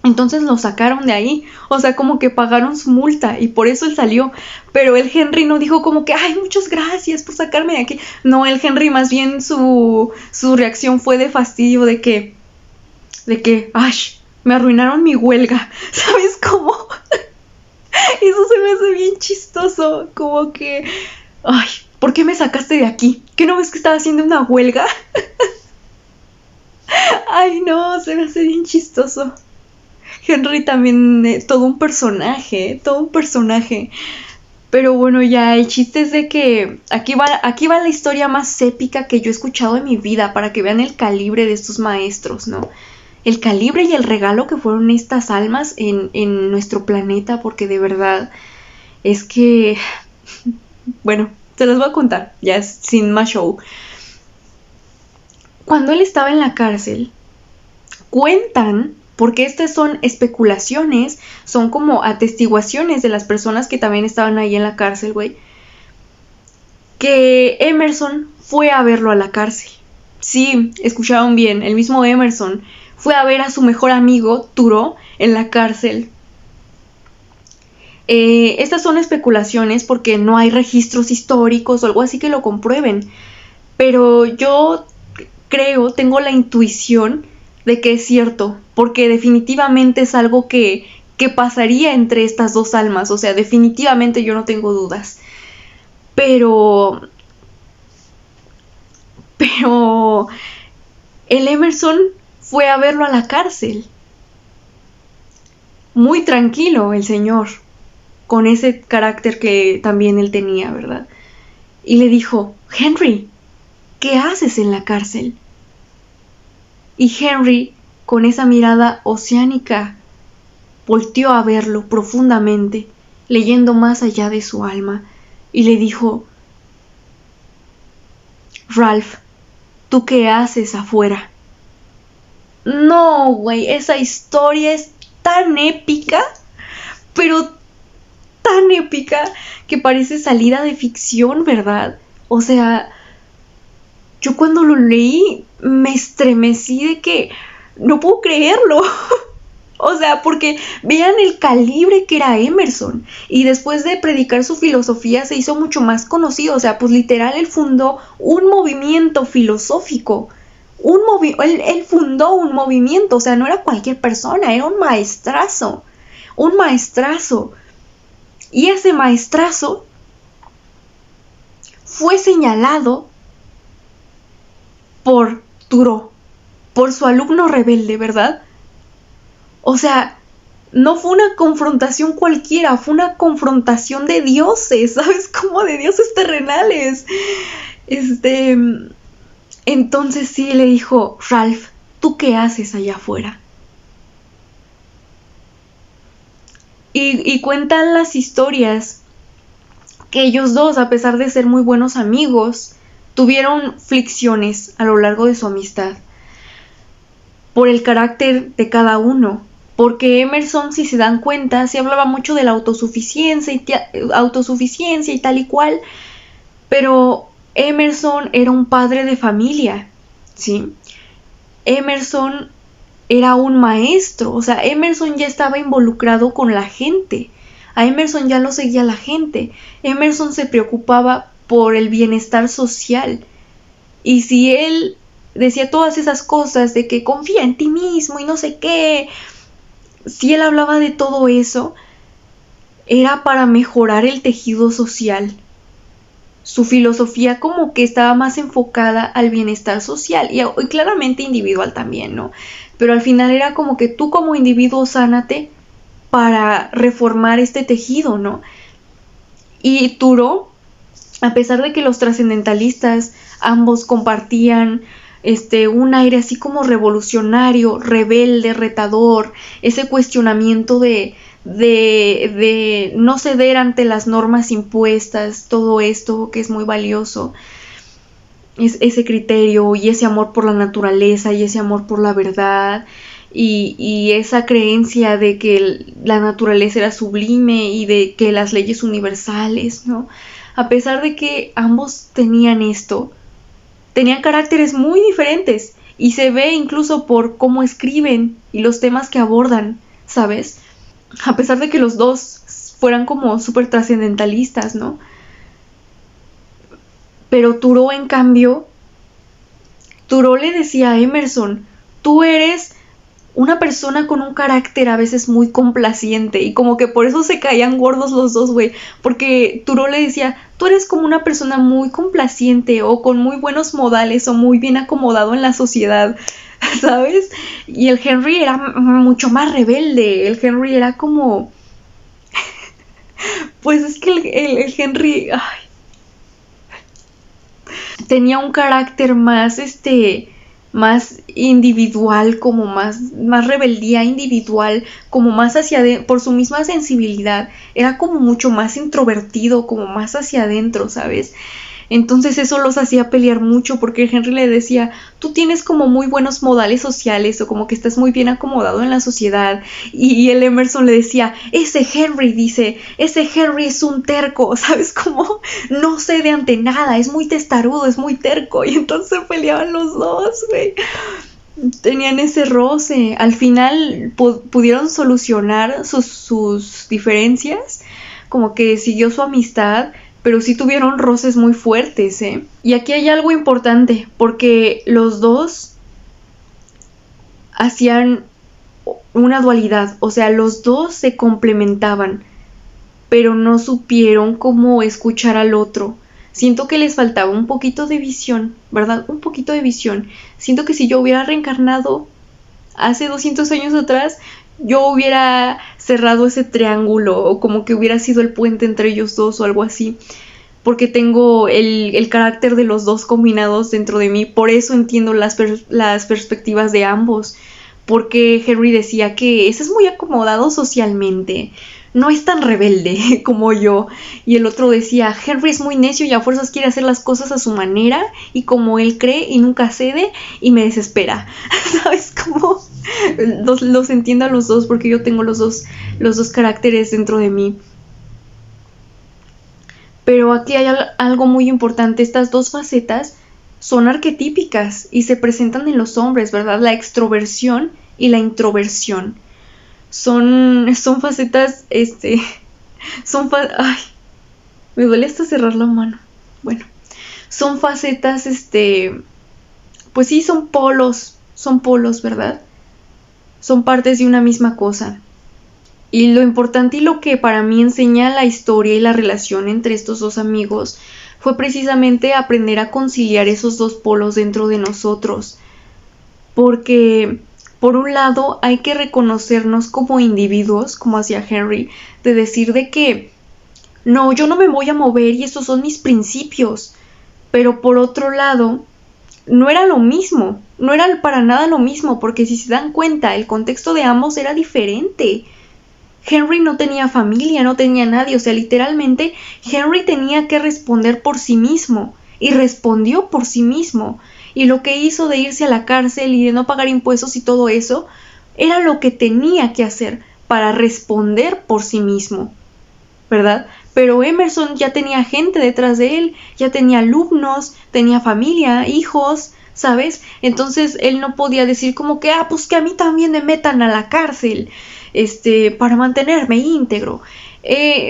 S1: Entonces lo sacaron de ahí, o sea, como que pagaron su multa y por eso él salió. Pero el Henry no dijo como que, ay, muchas gracias por sacarme de aquí. No, el Henry más bien su reacción fue de fastidio de que, ay, me arruinaron mi huelga, ¿sabes cómo? Eso se me hace bien chistoso, como que, ay, ¿por qué me sacaste de aquí? ¿Qué no ves que estaba haciendo una huelga? Ay, no, se me hace bien chistoso. Henry también, todo un personaje. Pero bueno, ya el chiste es de que aquí va la historia más épica que yo he escuchado en mi vida, para que vean el calibre de estos maestros, ¿no? El calibre y el regalo que fueron estas almas en nuestro planeta, porque de verdad es que, bueno, se las voy a contar, ya sin más show. Cuando él estaba en la cárcel, cuentan, porque estas son especulaciones, son como atestiguaciones de las personas que también estaban ahí en la cárcel, güey, que Emerson fue a verlo a la cárcel. Sí, escucharon bien, el mismo Emerson fue a ver a su mejor amigo, Thoreau, en la cárcel. Estas son especulaciones porque no hay registros históricos o algo así que lo comprueben, pero yo tengo la intuición de que es cierto, porque definitivamente es algo que pasaría entre estas dos almas, o sea, definitivamente yo no tengo dudas. Pero el Emerson fue a verlo a la cárcel. Muy tranquilo el señor, con ese carácter que también él tenía, ¿verdad? Y le dijo, Henry, ¿qué haces en la cárcel? Y Henry, con esa mirada oceánica, volteó a verlo profundamente, leyendo más allá de su alma, y le dijo, Ralph, ¿tú qué haces afuera? No, güey, esa historia es tan épica, pero tan épica que parece salida de ficción, ¿verdad? O sea, yo cuando lo leí me estremecí de que no puedo creerlo. O sea, porque vean el calibre que era Emerson. Y después de predicar su filosofía se hizo mucho más conocido. O sea, pues literal él fundó un movimiento filosófico. Él fundó un movimiento. O sea, no era cualquier persona, era un maestrazo. Un maestrazo. Y ese maestrazo fue señalado por Thoreau, por su alumno rebelde, ¿verdad? O sea, no fue una confrontación cualquiera, fue una confrontación de dioses, ¿sabes? Como de dioses terrenales. Entonces sí le dijo, Ralph, ¿tú qué haces allá afuera? Y cuentan las historias que ellos dos, a pesar de ser muy buenos amigos, tuvieron fricciones a lo largo de su amistad por el carácter de cada uno. Porque Emerson, si se dan cuenta, se hablaba mucho de la autosuficiencia y tal y cual, pero Emerson era un padre de familia, ¿sí? Emerson era un maestro, o sea, Emerson ya estaba involucrado con la gente, a Emerson ya lo seguía la gente, Emerson se preocupaba por el bienestar social, y si él decía todas esas cosas de que confía en ti mismo y no sé qué, si él hablaba de todo eso, era para mejorar el tejido social. Su filosofía como que estaba más enfocada al bienestar social y claramente individual también, ¿no? Pero al final era como que tú como individuo sánate para reformar este tejido, ¿no? Y Thoreau, a pesar de que los trascendentalistas ambos compartían un aire así como revolucionario, rebelde, retador, ese cuestionamiento de no ceder ante las normas impuestas, todo esto que es muy valioso, es ese criterio y ese amor por la naturaleza y ese amor por la verdad y esa creencia de que la naturaleza era sublime y de que las leyes universales, ¿no? A pesar de que ambos tenían esto, tenían caracteres muy diferentes y se ve incluso por cómo escriben y los temas que abordan, ¿sabes? A pesar de que los dos fueran como súper trascendentalistas, ¿no? Pero Thoreau, en cambio, Thoreau le decía a Emerson, tú eres una persona con un carácter a veces muy complaciente y como que por eso se caían gordos los dos, güey, porque Thoreau le decía, tú eres como una persona muy complaciente o con muy buenos modales o muy bien acomodado en la sociedad, ¿sabes? Y el Henry era mucho más rebelde, el Henry era como... Pues es que el Henry tenía un carácter más, más individual, como más rebeldía individual, como más por su misma sensibilidad, era como mucho más introvertido, como más hacia adentro, ¿sabes? Entonces eso los hacía pelear mucho porque Henry le decía, tú tienes como muy buenos modales sociales o como que estás muy bien acomodado en la sociedad. Y el Emerson le decía, ese Henry es un terco, ¿sabes? Como no cede ante nada, es muy testarudo, es muy terco. Y entonces peleaban los dos, güey. Tenían ese roce. Al final pudieron solucionar sus diferencias, como que siguió su amistad, pero sí tuvieron roces muy fuertes, ¿eh? Y aquí hay algo importante, porque los dos hacían una dualidad, o sea, los dos se complementaban, pero no supieron cómo escuchar al otro. Siento que les faltaba un poquito de visión, ¿verdad? Un poquito de visión. Siento que si yo hubiera reencarnado hace 200 años atrás, yo hubiera cerrado ese triángulo o como que hubiera sido el puente entre ellos dos o algo así, porque tengo el carácter de los dos combinados dentro de mí, por eso entiendo las perspectivas de ambos, porque Henry decía que ese es muy acomodado socialmente, no es tan rebelde como yo, y el otro decía, Henry es muy necio y a fuerzas quiere hacer las cosas a su manera y como él cree y nunca cede y me desespera. ¿Sabes cómo? Los entiendo a los dos porque yo tengo los dos caracteres dentro de mí. Pero aquí hay algo muy importante, estas dos facetas son arquetípicas y se presentan en los hombres, ¿verdad? La extroversión y la introversión. Son facetas, ay, me duele hasta cerrar la mano. Bueno, son facetas, pues sí, son polos, ¿verdad? Son partes de una misma cosa. Y lo importante y lo que para mí enseña la historia y la relación entre estos dos amigos fue precisamente aprender a conciliar esos dos polos dentro de nosotros. Porque, por un lado, hay que reconocernos como individuos, como hacía Henry, de decir de que no, yo no me voy a mover y estos son mis principios. Pero por otro lado, no era lo mismo, no era para nada lo mismo, porque si se dan cuenta, el contexto de ambos era diferente. Henry no tenía familia, no tenía nadie, o sea, literalmente Henry tenía que responder por sí mismo y respondió por sí mismo. Y lo que hizo de irse a la cárcel y de no pagar impuestos y todo eso, era lo que tenía que hacer para responder por sí mismo, ¿verdad? Pero Emerson ya tenía gente detrás de él, ya tenía alumnos, tenía familia, hijos, ¿sabes? Entonces él no podía decir como que, pues que a mí también me metan a la cárcel, para mantenerme íntegro.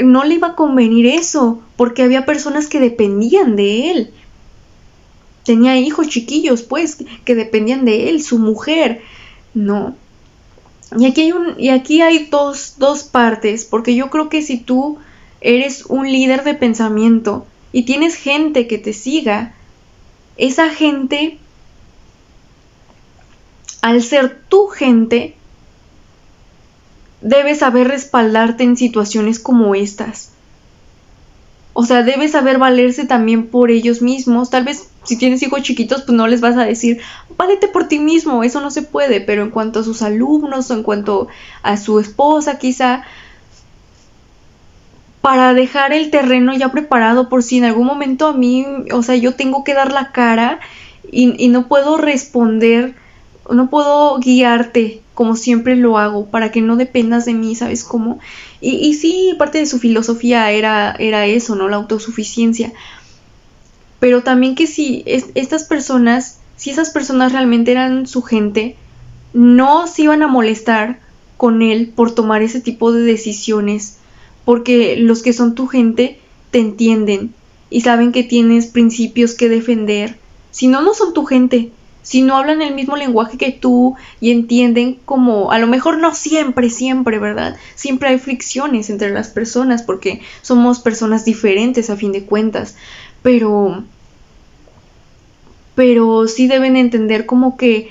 S1: No le iba a convenir eso, porque había personas que dependían de él. Tenía hijos chiquillos, pues, que dependían de él, su mujer. No. Y aquí hay dos partes, porque yo creo que si tú eres un líder de pensamiento y tienes gente que te siga, esa gente, al ser tu gente, debes saber respaldarte en situaciones como estas. O sea, debe saber valerse también por ellos mismos. Tal vez si tienes hijos chiquitos, pues no les vas a decir, válete por ti mismo, eso no se puede. Pero en cuanto a sus alumnos o en cuanto a su esposa, quizá, para dejar el terreno ya preparado por si en algún momento a mí, o sea, yo tengo que dar la cara y no puedo responder, no puedo guiarte como siempre lo hago, para que no dependas de mí, ¿sabes cómo? Y sí, parte de su filosofía era eso, ¿no? La autosuficiencia. Pero también que si estas personas, si esas personas realmente eran su gente, no se iban a molestar con él por tomar ese tipo de decisiones, porque los que son tu gente te entienden y saben que tienes principios que defender. Si no, no son tu gente. Si no hablan el mismo lenguaje que tú y entienden como, a lo mejor no siempre, siempre, ¿verdad? Siempre hay fricciones entre las personas porque somos personas diferentes a fin de cuentas, pero sí deben entender como que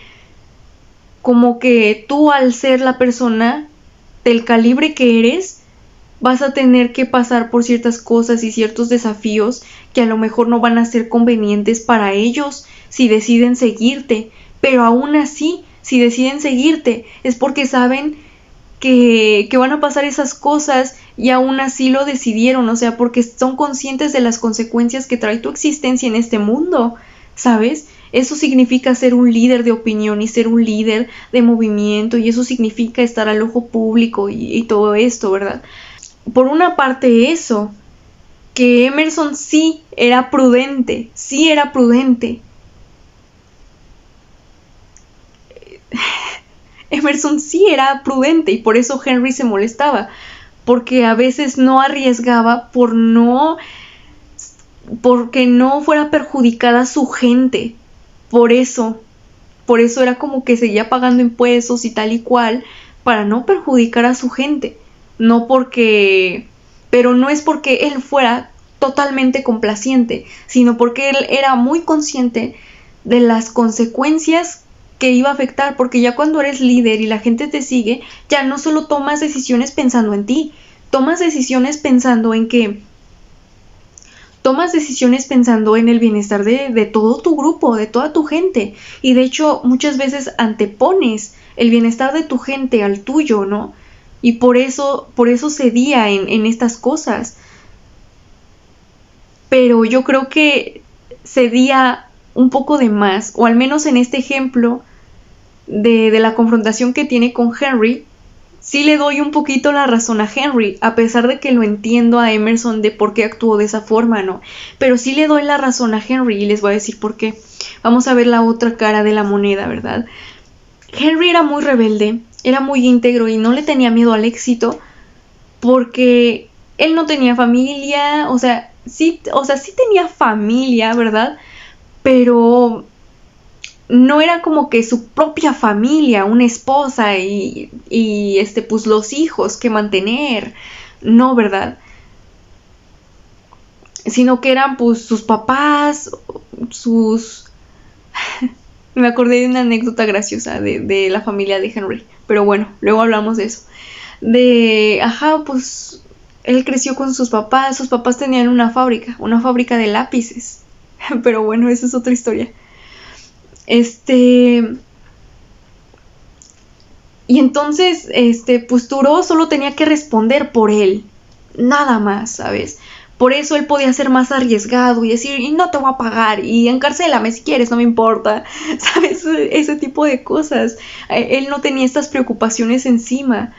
S1: tú, al ser la persona del calibre que eres, vas a tener que pasar por ciertas cosas y ciertos desafíos que a lo mejor no van a ser convenientes para ellos si deciden seguirte, pero aún así, si deciden seguirte es porque saben que van a pasar esas cosas y aún así lo decidieron, o sea, porque son conscientes de las consecuencias que trae tu existencia en este mundo, ¿sabes? Eso significa ser un líder de opinión y ser un líder de movimiento, y eso significa estar al ojo público y todo esto, ¿verdad? Por una parte eso, que Emerson sí era prudente, Emerson sí era prudente y por eso Henry se molestaba, porque a veces no arriesgaba porque no fuera perjudicada su gente. Por eso era como que seguía pagando impuestos y tal y cual para no perjudicar a su gente. No porque, pero no es porque él fuera totalmente complaciente, sino porque él era muy consciente de las consecuencias que iba a afectar, porque ya cuando eres líder y la gente te sigue, ya no solo tomas decisiones pensando en ti, tomas decisiones pensando en el bienestar de todo tu grupo, de toda tu gente, y de hecho muchas veces antepones el bienestar de tu gente al tuyo, ¿no? Y por eso cedía en estas cosas. Pero yo creo que cedía un poco de más, o al menos en este ejemplo de la confrontación que tiene con Henry, sí le doy un poquito la razón a Henry, a pesar de que lo entiendo a Emerson de por qué actuó de esa forma, ¿no? Pero sí le doy la razón a Henry y les voy a decir por qué. Vamos a ver la otra cara de la moneda, ¿verdad? Henry era muy rebelde, era muy íntegro y no le tenía miedo al éxito porque él no tenía familia, o sea, sí tenía familia, ¿verdad? Pero no era como que su propia familia, una esposa y pues los hijos que mantener, no, ¿verdad? Sino que eran pues sus papás, me acordé de una anécdota graciosa de la familia de Henry, pero bueno, luego hablamos de eso. Pues él creció con sus papás tenían una fábrica de lápices, pero bueno, esa es otra historia. Y entonces, pues Turó solo tenía que responder por él, nada más, ¿sabes? Por eso él podía ser más arriesgado y decir, y no te voy a pagar, y encarcélame si quieres, no me importa, ¿sabes? Ese tipo de cosas. Él no tenía estas preocupaciones encima.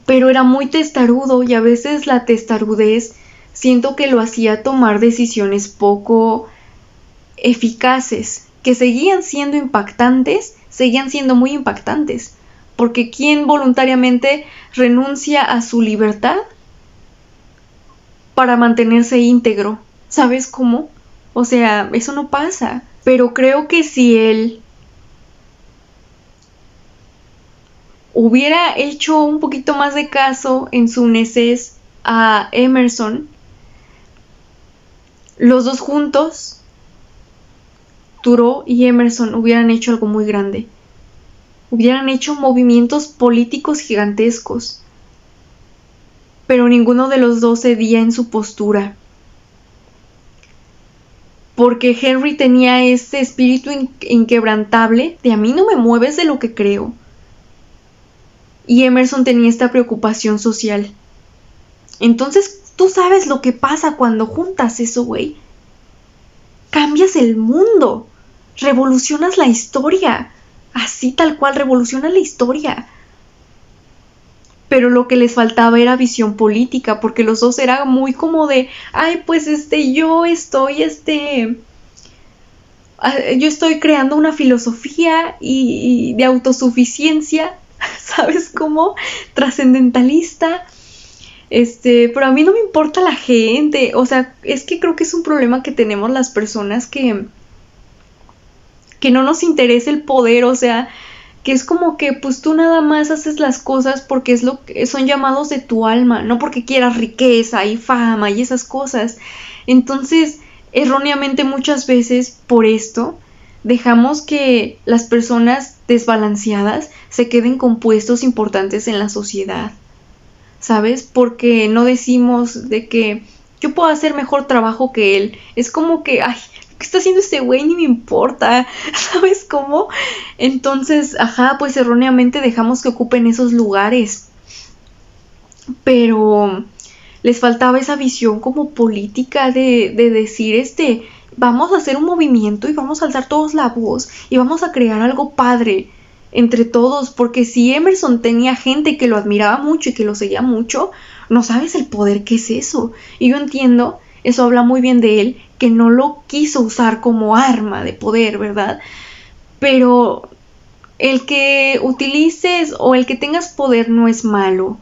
S1: Pero era muy testarudo y a veces la testarudez siento que lo hacía tomar decisiones poco eficaces, que seguían siendo muy impactantes, porque ¿quién voluntariamente renuncia a su libertad para mantenerse íntegro? ¿Sabes cómo? O sea, eso no pasa. Pero creo que si él hubiera hecho un poquito más de caso en su neces a Emerson, los dos juntos, Thoreau y Emerson, hubieran hecho algo muy grande. Hubieran hecho movimientos políticos gigantescos. pero ninguno de los dos cedía en su postura. Porque Henry tenía ese espíritu inquebrantable de a mí no me mueves de lo que creo. Y Emerson tenía esta preocupación social. Entonces, tú sabes lo que pasa cuando juntas eso, güey. Cambias el mundo. Revolucionas la historia. Así tal cual, revolucionas la historia. Pero lo que les faltaba era visión política, porque los dos eran muy como de, ay, pues yo estoy creando una filosofía y de autosuficiencia, ¿sabes cómo? Trascendentalista, pero a mí no me importa la gente, o sea, es que creo que es un problema que tenemos las personas que no nos interesa el poder, o sea, que es como que pues tú nada más haces las cosas porque es lo que son llamados de tu alma, no porque quieras riqueza y fama y esas cosas. Entonces, erróneamente muchas veces por esto dejamos que las personas desbalanceadas se queden con puestos importantes en la sociedad, ¿sabes? Porque no decimos de que yo puedo hacer mejor trabajo que él. Es como que, ay, ¿qué está haciendo este güey? Ni me importa, ¿sabes cómo? Entonces, pues erróneamente dejamos que ocupen esos lugares. Pero les faltaba esa visión como política de decir, vamos a hacer un movimiento y vamos a alzar todos la voz y vamos a crear algo padre entre todos, porque si Emerson tenía gente que lo admiraba mucho y que lo seguía mucho, no sabes el poder que es eso. Y yo entiendo, eso habla muy bien de él, que no lo quiso usar como arma de poder, ¿verdad? Pero el que utilices o el que tengas poder no es malo.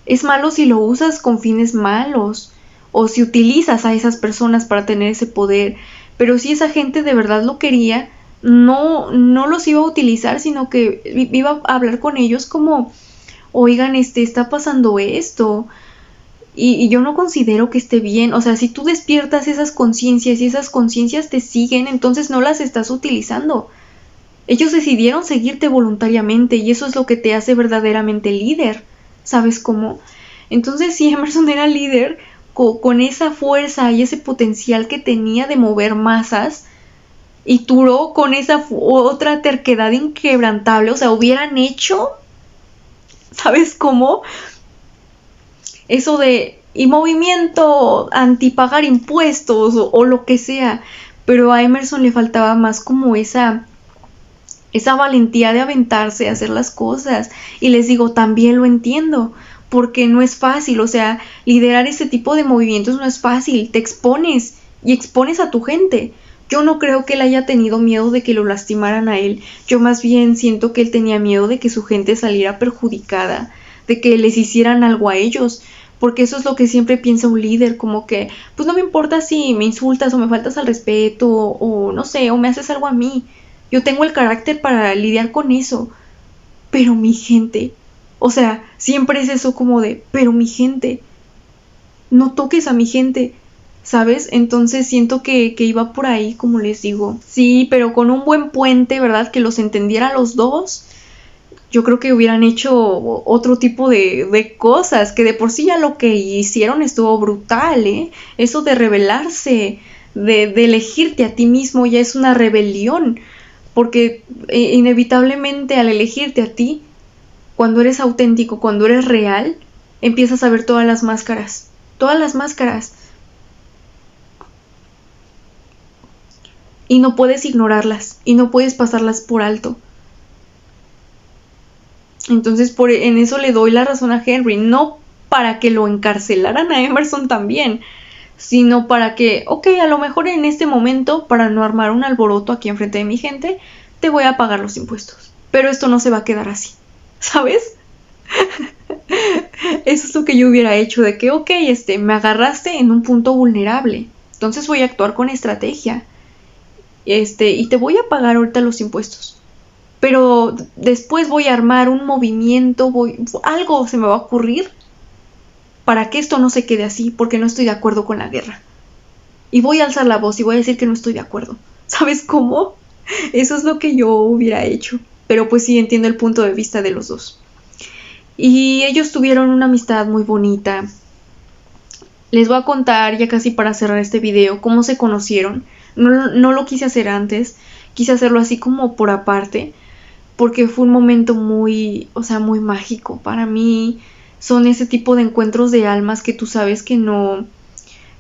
S1: Es malo si lo usas con fines malos o si utilizas a esas personas para tener ese poder. Pero si esa gente de verdad lo quería, no los iba a utilizar, sino que iba a hablar con ellos como, oigan, está pasando esto. Y yo no considero que esté bien. O sea, si tú despiertas esas conciencias y esas conciencias te siguen, entonces no las estás utilizando. Ellos decidieron seguirte voluntariamente y eso es lo que te hace verdaderamente líder. ¿Sabes cómo? Entonces, si Emerson era líder, con esa fuerza y ese potencial que tenía de mover masas, y Thoreau con esa otra terquedad inquebrantable, o sea, hubieran hecho, ¿sabes cómo? Eso de, y movimiento anti-pagar impuestos o lo que sea, pero a Emerson le faltaba más como esa valentía de aventarse a hacer las cosas. Y les digo, también lo entiendo, porque no es fácil, o sea, liderar ese tipo de movimientos no es fácil, te expones y expones a tu gente. Yo no creo que él haya tenido miedo de que lo lastimaran a él, yo más bien siento que él tenía miedo de que su gente saliera perjudicada, de que les hicieran algo a ellos, porque eso es lo que siempre piensa un líder, como que, pues no me importa si me insultas o me faltas al respeto, o no sé, o me haces algo a mí, yo tengo el carácter para lidiar con eso, pero mi gente, o sea, siempre es eso como de, pero mi gente, no toques a mi gente, ¿sabes? Entonces siento que iba por ahí, como les digo. Sí, pero con un buen puente, ¿verdad? Que los entendiera los dos, yo creo que hubieran hecho otro tipo de cosas, que de por sí ya lo que hicieron estuvo brutal, ¿eh? Eso de rebelarse, de elegirte a ti mismo ya es una rebelión, porque inevitablemente al elegirte a ti, cuando eres auténtico, cuando eres real, empiezas a ver todas las máscaras, y no puedes ignorarlas, y no puedes pasarlas por alto. Entonces en eso le doy la razón a Henry, no para que lo encarcelaran a Emerson también, sino para que, ok, a lo mejor en este momento, para no armar un alboroto aquí enfrente de mi gente, te voy a pagar los impuestos, pero esto no se va a quedar así, ¿sabes? Eso es lo que yo hubiera hecho, de que, ok, me agarraste en un punto vulnerable, entonces voy a actuar con estrategia, y te voy a pagar ahorita los impuestos, pero después voy a armar un movimiento, algo se me va a ocurrir para que esto no se quede así, porque no estoy de acuerdo con la guerra. Y voy a alzar la voz y voy a decir que no estoy de acuerdo. ¿Sabes cómo? Eso es lo que yo hubiera hecho. Pero pues sí entiendo el punto de vista de los dos. Y ellos tuvieron una amistad muy bonita. Les voy a contar, ya casi para cerrar este video, cómo se conocieron. No lo quise hacer antes, quise hacerlo así como por aparte, porque fue un momento muy, o sea, muy mágico. Para mí son ese tipo de encuentros de almas que tú sabes que no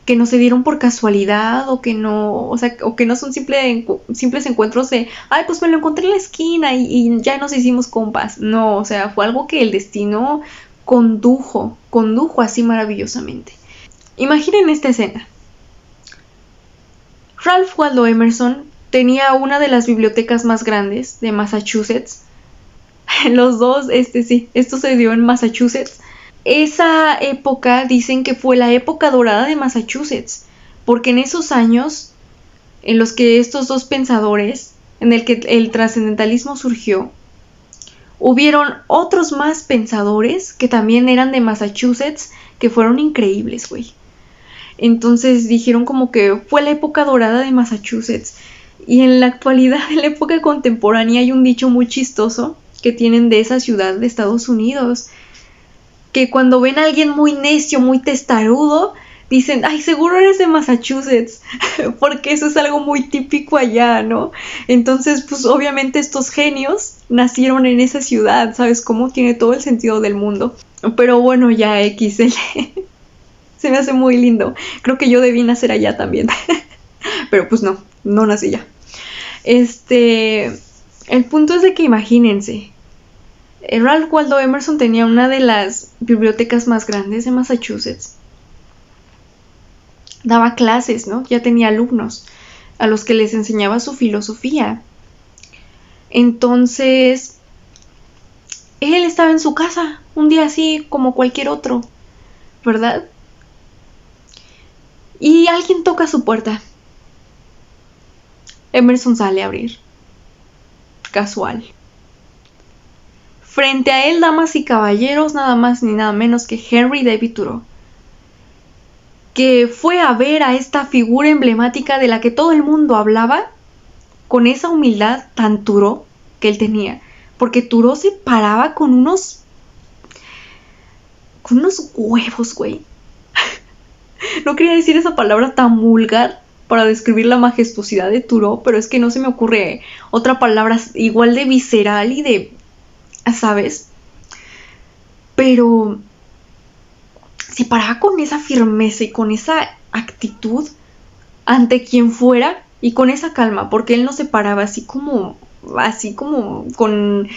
S1: se dieron por casualidad, o que no, o sea, o que no son simples encuentros de, ay, pues me lo encontré en la esquina y ya nos hicimos compas. No, o sea, fue algo que el destino condujo así maravillosamente. Imaginen esta escena. Ralph Waldo Emerson tenía una de las bibliotecas más grandes de Massachusetts. Los dos, sí, esto se dio en Massachusetts. Esa época dicen que fue la época dorada de Massachusetts, porque en esos años en los que estos dos pensadores, en el que el trascendentalismo surgió, hubieron otros más pensadores que también eran de Massachusetts, que fueron increíbles, güey. Entonces dijeron como que fue la época dorada de Massachusetts. Y en la actualidad, en la época contemporánea, hay un dicho muy chistoso que tienen de esa ciudad de Estados Unidos, que cuando ven a alguien muy necio, muy testarudo, dicen, ay, seguro eres de Massachusetts, porque eso es algo muy típico allá, ¿no? Entonces, pues obviamente estos genios nacieron en esa ciudad, ¿sabes cómo? Tiene todo el sentido del mundo. Pero bueno, ya XL. Se me hace muy lindo. Creo que yo debí nacer allá también. Pero pues no nací allá. El punto es de que imagínense, Ralph Waldo Emerson tenía una de las bibliotecas más grandes de Massachusetts. Daba clases, ¿no? Ya tenía alumnos a los que les enseñaba su filosofía. Entonces, él estaba en su casa, un día así como cualquier otro, ¿verdad? Y alguien toca su puerta. Emerson sale a abrir. Casual. Frente a él, damas y caballeros, nada más ni nada menos que Henry David Thoreau, que fue a ver a esta figura emblemática de la que todo el mundo hablaba, con esa humildad tan Thoreau que él tenía, porque Thoreau se paraba con unos huevos, güey. No quería decir esa palabra tan vulgar para describir la majestuosidad de Thoreau, pero es que no se me ocurre otra palabra igual de visceral y de, ¿sabes? Pero se paraba con esa firmeza y con esa actitud ante quien fuera, y con esa calma, porque él no se paraba así como con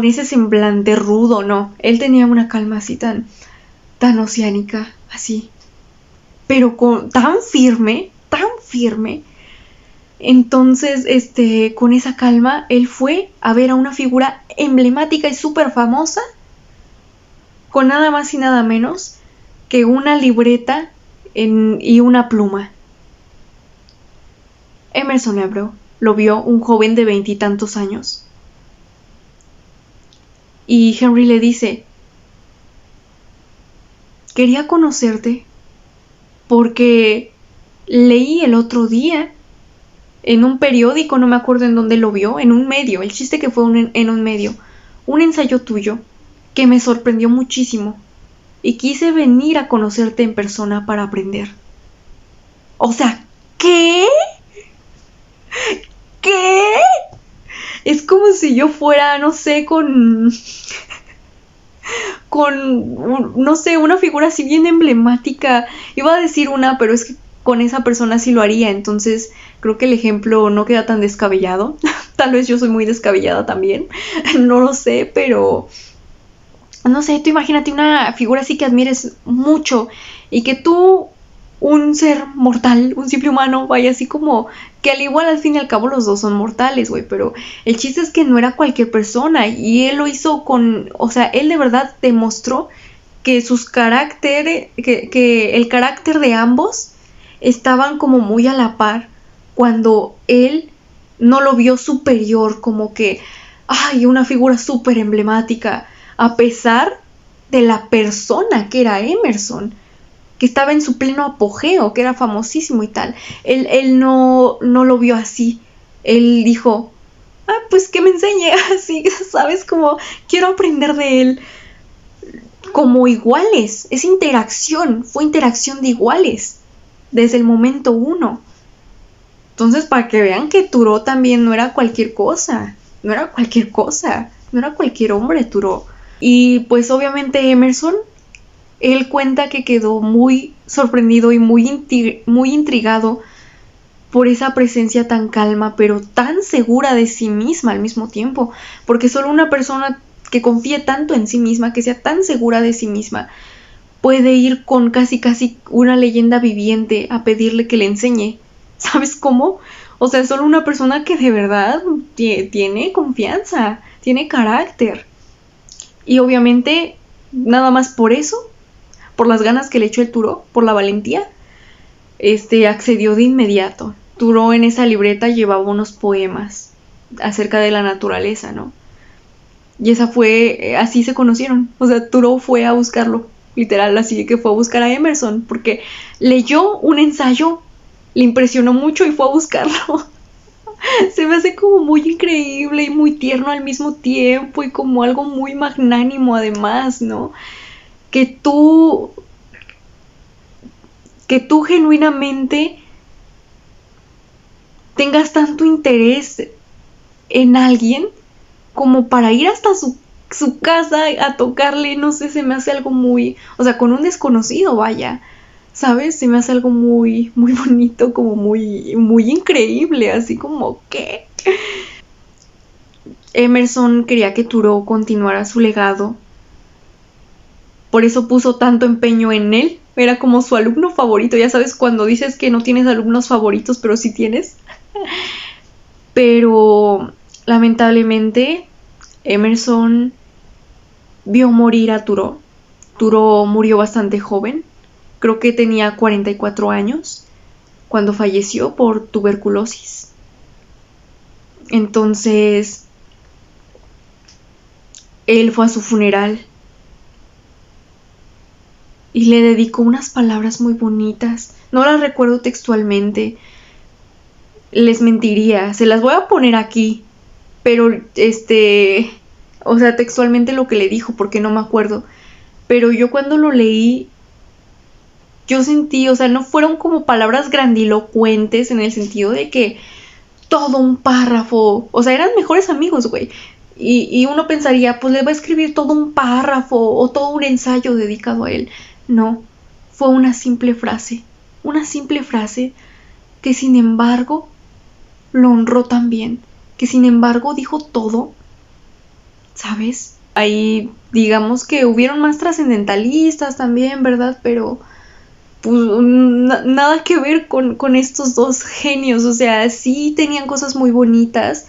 S1: ese semblante rudo, no. Él tenía una calma así tan oceánica, así, pero tan firme. Entonces, con esa calma, él fue a ver a una figura emblemática y súper famosa, con nada más y nada menos que una libreta y una pluma. Emerson Abreu lo vio, un joven de 20 y tantos años. Y Henry le dice, quería conocerte porque leí el otro día en un periódico, no me acuerdo en dónde lo vio, en un medio, el chiste que fue en un medio, un ensayo tuyo que me sorprendió muchísimo y quise venir a conocerte en persona para aprender. O sea, ¿qué? Es como si yo fuera, no sé, no sé, una figura así bien emblemática. Iba a decir una, pero es que con esa persona sí lo haría, entonces creo que el ejemplo no queda tan descabellado. Tal vez yo soy muy descabellada también, no lo sé, pero no sé, tú imagínate una figura así que admires mucho y que tú, un ser mortal, un simple humano, vaya, así como que al igual al fin y al cabo los dos son mortales, güey, pero el chiste es que no era cualquier persona y él lo hizo o sea, él de verdad demostró que que el carácter de ambos estaban como muy a la par, cuando él no lo vio superior, como que, ay, una figura súper emblemática, a pesar de la persona que era Emerson, que estaba en su pleno apogeo, que era famosísimo y tal. Él no lo vio así. Él dijo, pues que me enseñe, así, ¿sabes? Como quiero aprender de él. como iguales. Es interacción, fue interacción de iguales desde el momento uno. Entonces, para que vean que Turó también no era cualquier cosa, no era cualquier hombre Turó. Y pues obviamente Emerson, él cuenta que quedó muy sorprendido y muy intrigado por esa presencia tan calma, pero tan segura de sí misma al mismo tiempo, porque solo una persona que confíe tanto en sí misma, que sea tan segura de sí misma, puede ir con casi una leyenda viviente a pedirle que le enseñe. ¿Sabes cómo? O sea, solo una persona que de verdad tiene confianza, tiene carácter. Y obviamente, nada más por eso, por las ganas que le echó el Turó, por la valentía, accedió de inmediato. Turó en esa libreta llevaba unos poemas acerca de la naturaleza, ¿no? Y esa fue, así se conocieron. O sea, Turó fue a buscarlo, literal, así que fue a buscar a Emerson, porque leyó un ensayo, le impresionó mucho y fue a buscarlo. Se me hace como muy increíble y muy tierno al mismo tiempo y como algo muy magnánimo además, ¿no? Que tú genuinamente tengas tanto interés en alguien como para ir hasta su casa a tocarle, no sé, se me hace algo muy, o sea, con un desconocido, vaya, ¿sabes? Se me hace algo muy, muy bonito, como muy, muy increíble, así como que Emerson quería que Turó continuara su legado, por eso puso tanto empeño en él, era como su alumno favorito, ya sabes, cuando dices que no tienes alumnos favoritos, pero sí tienes. Pero lamentablemente Emerson vio morir a Turó. Turó murió bastante joven, creo que tenía 44 años cuando falleció por tuberculosis. Entonces, él fue a su funeral y le dedicó unas palabras muy bonitas. No las recuerdo textualmente, les mentiría, se las voy a poner aquí, pero o sea, textualmente lo que le dijo, porque no me acuerdo. Pero yo cuando lo leí, yo sentí, o sea, no fueron como palabras grandilocuentes en el sentido de que todo un párrafo, o sea, eran mejores amigos, güey. Y uno pensaría, pues le va a escribir todo un párrafo o todo un ensayo dedicado a él. No, fue una simple frase que sin embargo lo honró también, que sin embargo dijo todo, ¿sabes? Ahí digamos que hubieron más trascendentalistas también, ¿verdad? Pero pues nada que ver con estos dos genios, o sea, sí tenían cosas muy bonitas,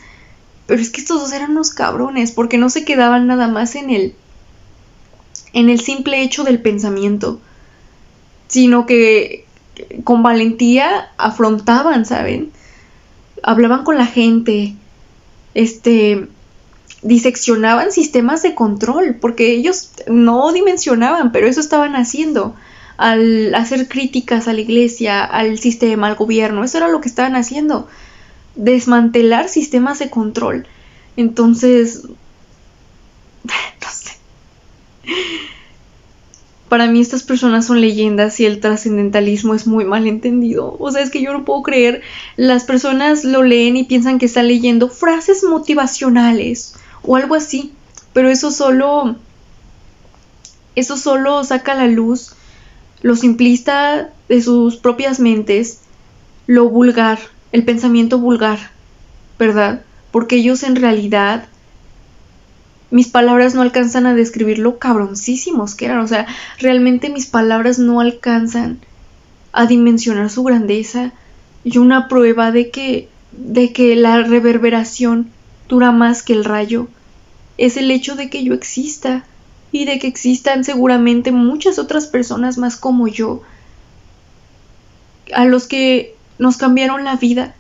S1: pero es que estos dos eran unos cabrones, porque no se quedaban nada más en el simple hecho del pensamiento, sino que con valentía afrontaban, ¿saben? Hablaban con la gente, diseccionaban sistemas de control, porque ellos no dimensionaban, pero eso estaban haciendo al hacer críticas a la iglesia, al sistema, al gobierno. Eso era lo que estaban haciendo, desmantelar sistemas de control. Entonces, no sé, para mí estas personas son leyendas y el trascendentalismo es muy mal entendido. O sea, es que yo no puedo creer, las personas lo leen y piensan que están leyendo frases motivacionales o algo así, pero eso solo saca a la luz lo simplista de sus propias mentes, lo vulgar, el pensamiento vulgar, ¿verdad? Porque ellos en realidad, mis palabras no alcanzan a describir lo cabroncísimos que eran, o sea, realmente mis palabras no alcanzan a dimensionar su grandeza, y una prueba de que la reverberación dura más que el rayo es el hecho de que yo exista y de que existan seguramente muchas otras personas más como yo, a los que nos cambiaron la vida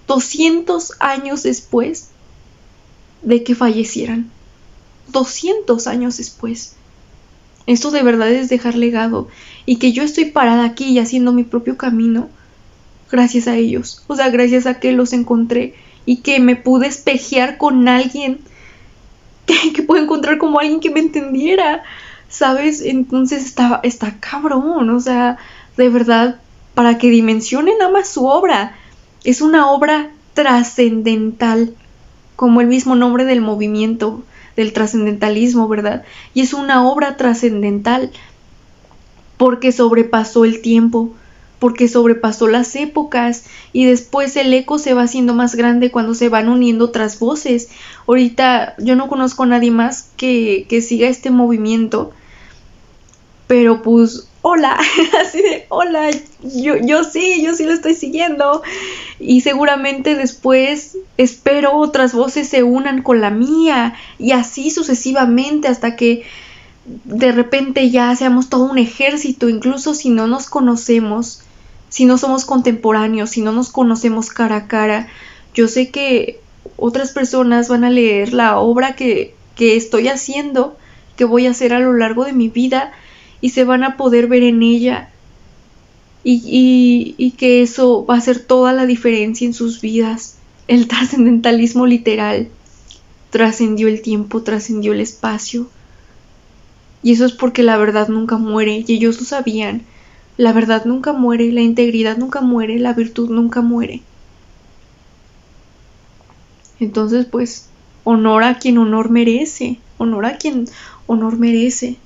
S1: 200 años después de que fallecieran. 200 años después. Esto de verdad es dejar legado, y que yo estoy parada aquí y haciendo mi propio camino gracias a ellos, o sea, gracias a que los encontré y que me pude espejear con alguien que pude encontrar como alguien que me entendiera, ¿sabes? Entonces está cabrón, o sea, de verdad, para que dimensionen nada más su obra. Es una obra trascendental, como el mismo nombre del movimiento, del trascendentalismo, ¿verdad? Y es una obra trascendental porque sobrepasó el tiempo, porque sobrepasó las épocas y después el eco se va haciendo más grande cuando se van uniendo otras voces. Ahorita yo no conozco a nadie más que siga este movimiento, pero pues hola, así de hola, yo sí lo estoy siguiendo y seguramente después espero otras voces se unan con la mía y así sucesivamente hasta que de repente ya seamos todo un ejército, incluso si no nos conocemos, si no somos contemporáneos, si no nos conocemos cara a cara. Yo sé que otras personas van a leer la obra que estoy haciendo, que voy a hacer a lo largo de mi vida, y se van a poder ver en ella y que eso va a hacer toda la diferencia en sus vidas. El trascendentalismo literal trascendió el tiempo, trascendió el espacio. Y eso es porque la verdad nunca muere, y ellos lo sabían. La verdad nunca muere, la integridad nunca muere, la virtud nunca muere. Entonces, pues, honor a quien honor merece, honor a quien honor merece.